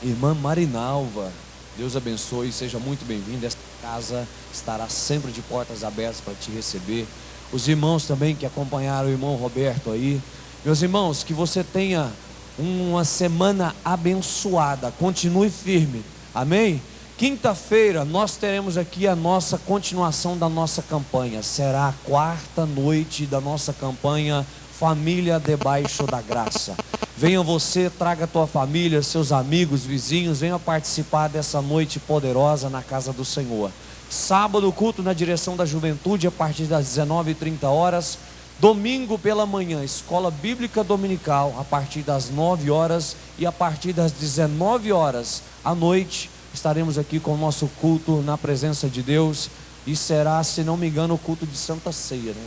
irmã Marinalva, Deus abençoe e seja muito bem-vinda. Esta casa estará sempre de portas abertas para te receber. Os irmãos também que acompanharam o irmão Roberto aí. Meus irmãos, que você tenha uma semana abençoada. Continue firme. Amém? Quinta-feira nós teremos aqui a nossa continuação da nossa campanha. Será a quarta noite da nossa campanha Família Debaixo da Graça. Venha você, traga a tua família, seus amigos, vizinhos, venha participar dessa noite poderosa na casa do Senhor. Sábado, culto na direção da juventude a partir das 19h30. Domingo pela manhã, escola bíblica dominical a partir das 9h, e a partir das 19h à noite estaremos aqui com o nosso culto na presença de Deus. E será, se não me engano, o culto de Santa Ceia, né?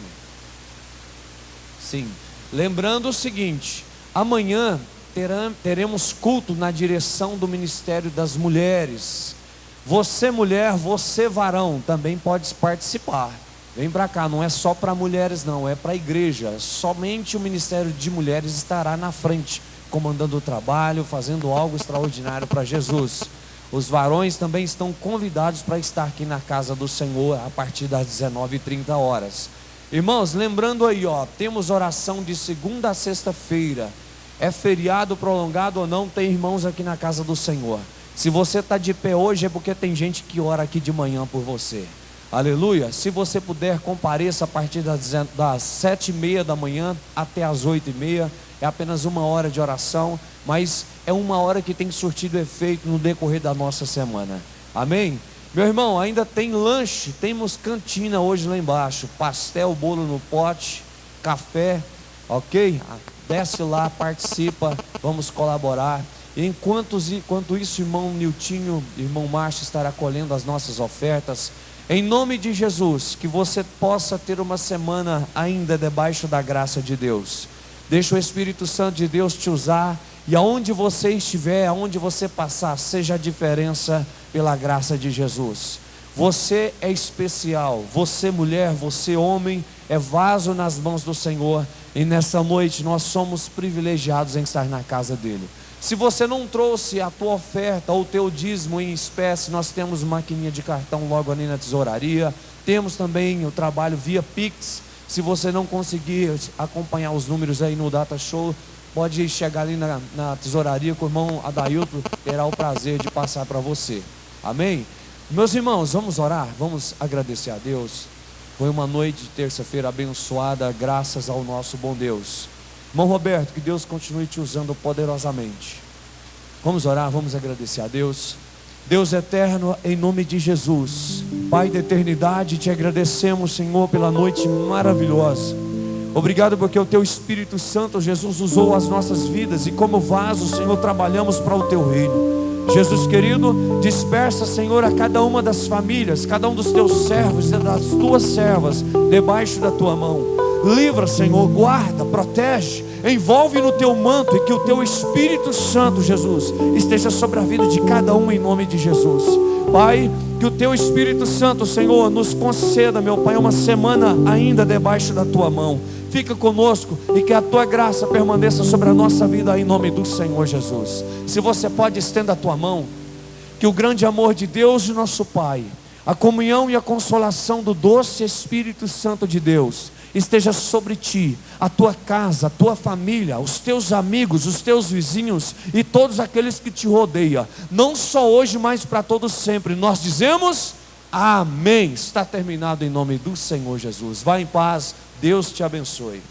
Sim. Lembrando o seguinte: amanhã teremos culto na direção do Ministério das Mulheres. Você mulher, você varão, também pode participar. Vem para cá, não é só para mulheres não, é para a igreja. Somente o Ministério de Mulheres estará na frente, comandando o trabalho, fazendo algo extraordinário para Jesus. Os varões também estão convidados para estar aqui na casa do Senhor a partir das 19h30. Irmãos, lembrando aí, temos oração de segunda a sexta-feira. É feriado prolongado ou não, tem irmãos aqui na casa do Senhor. Se você está de pé hoje é porque tem gente que ora aqui de manhã por você. Aleluia. Se você puder, compareça a partir das 7h30 da manhã até as 8h30. É apenas uma hora de oração, mas é uma hora que tem surtido efeito no decorrer da nossa semana. Amém? Meu irmão, ainda tem lanche, temos cantina hoje lá embaixo, pastel, bolo no pote, café, ok? Desce lá, participa, vamos colaborar. E enquanto isso, irmão Niltinho, irmão Márcio estará colhendo as nossas ofertas. Em nome de Jesus, que você possa ter uma semana ainda debaixo da graça de Deus. Deixa o Espírito Santo de Deus te usar, e aonde você estiver, aonde você passar, seja a diferença pela graça de Jesus. Você é especial, você mulher, você homem, é vaso nas mãos do Senhor, e nessa noite nós somos privilegiados em estar na casa dele. Se você não trouxe a tua oferta ou o teu dízimo em espécie, nós temos maquininha de cartão logo ali na tesouraria, temos também o trabalho via Pix. Se você não conseguir acompanhar os números aí no Data Show, pode chegar ali na tesouraria, que o irmão Adailton terá o prazer de passar para você. Amém? Meus irmãos, vamos orar, vamos agradecer a Deus. Foi uma noite de terça-feira abençoada, graças ao nosso bom Deus. Irmão Roberto, que Deus continue te usando poderosamente. Vamos orar, vamos agradecer a Deus. Deus eterno, em nome de Jesus, Pai da eternidade, te agradecemos, Senhor, pela noite maravilhosa. Obrigado porque o teu Espírito Santo, Jesus, usou as nossas vidas, e como vaso, Senhor, trabalhamos para o teu reino. Jesus querido, dispersa, Senhor, a cada uma das famílias, cada um dos teus servos e das tuas servas, debaixo da tua mão. Livra, Senhor, guarda, protege, envolve no teu manto, e que o teu Espírito Santo, Jesus, esteja sobre a vida de cada um, em nome de Jesus. Pai, que o teu Espírito Santo, Senhor, nos conceda, meu Pai, uma semana ainda debaixo da tua mão. Fica conosco, e que a tua graça permaneça sobre a nossa vida, em nome do Senhor Jesus. Se você pode, estenda a tua mão. Que o grande amor de Deus, nosso Pai, a comunhão e a consolação do doce Espírito Santo de Deus esteja sobre ti, a tua casa, a tua família, os teus amigos, os teus vizinhos e todos aqueles que te rodeiam, não só hoje, mas para todos sempre. Nós dizemos amém. Está terminado em nome do Senhor Jesus. Vá em paz, Deus te abençoe.